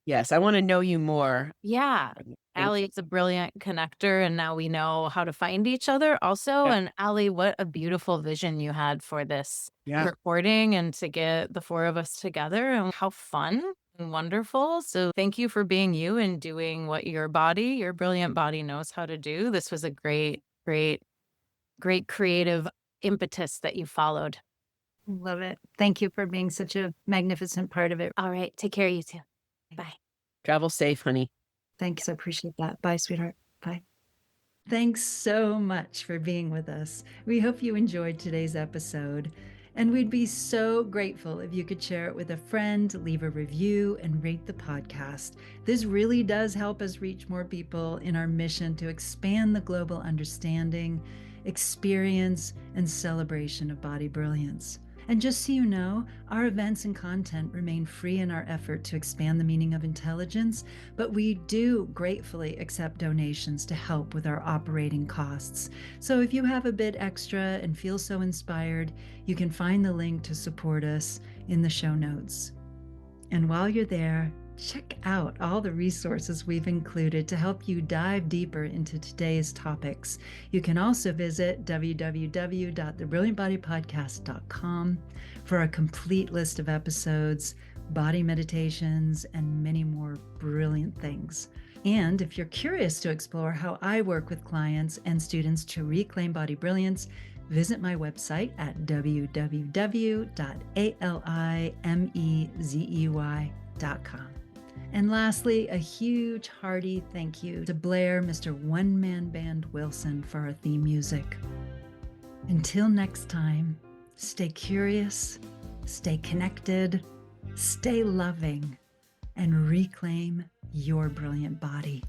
Yes, I want to know you more. Yeah. Allie is a brilliant connector, and now we know how to find each other also. And Allie, what a beautiful vision you had for this recording and to get the four of us together, and how fun. Wonderful. So thank you for being you and doing what your brilliant body knows how to do. This was a great, great, great creative impetus that you followed. Love it. Thank you for being such a magnificent part of it. All right. Take care, you two. Bye. Travel safe, honey. Thanks. I appreciate that. Bye, sweetheart. Bye. Thanks so much for being with us. We hope you enjoyed today's episode. And we'd be so grateful if you could share it with a friend, leave a review, and rate the podcast. This really does help us reach more people in our mission to expand the global understanding, experience, and celebration of body brilliance. And just so you know, our events and content remain free in our effort to expand the meaning of intelligence, but we do gratefully accept donations to help with our operating costs. So if you have a bit extra and feel so inspired, you can find the link to support us in the show notes. And while you're there, check out all the resources we've included to help you dive deeper into today's topics. You can also visit www.thebrilliantbodypodcast.com for a complete list of episodes, body meditations, and many more brilliant things. And if you're curious to explore how I work with clients and students to reclaim body brilliance, visit my website at www.alimezey.com. And lastly, a huge hearty thank you to Blair, Mr. One Man Band Wilson, for our theme music. Until next time, stay curious, stay connected, stay loving, and reclaim your brilliant body.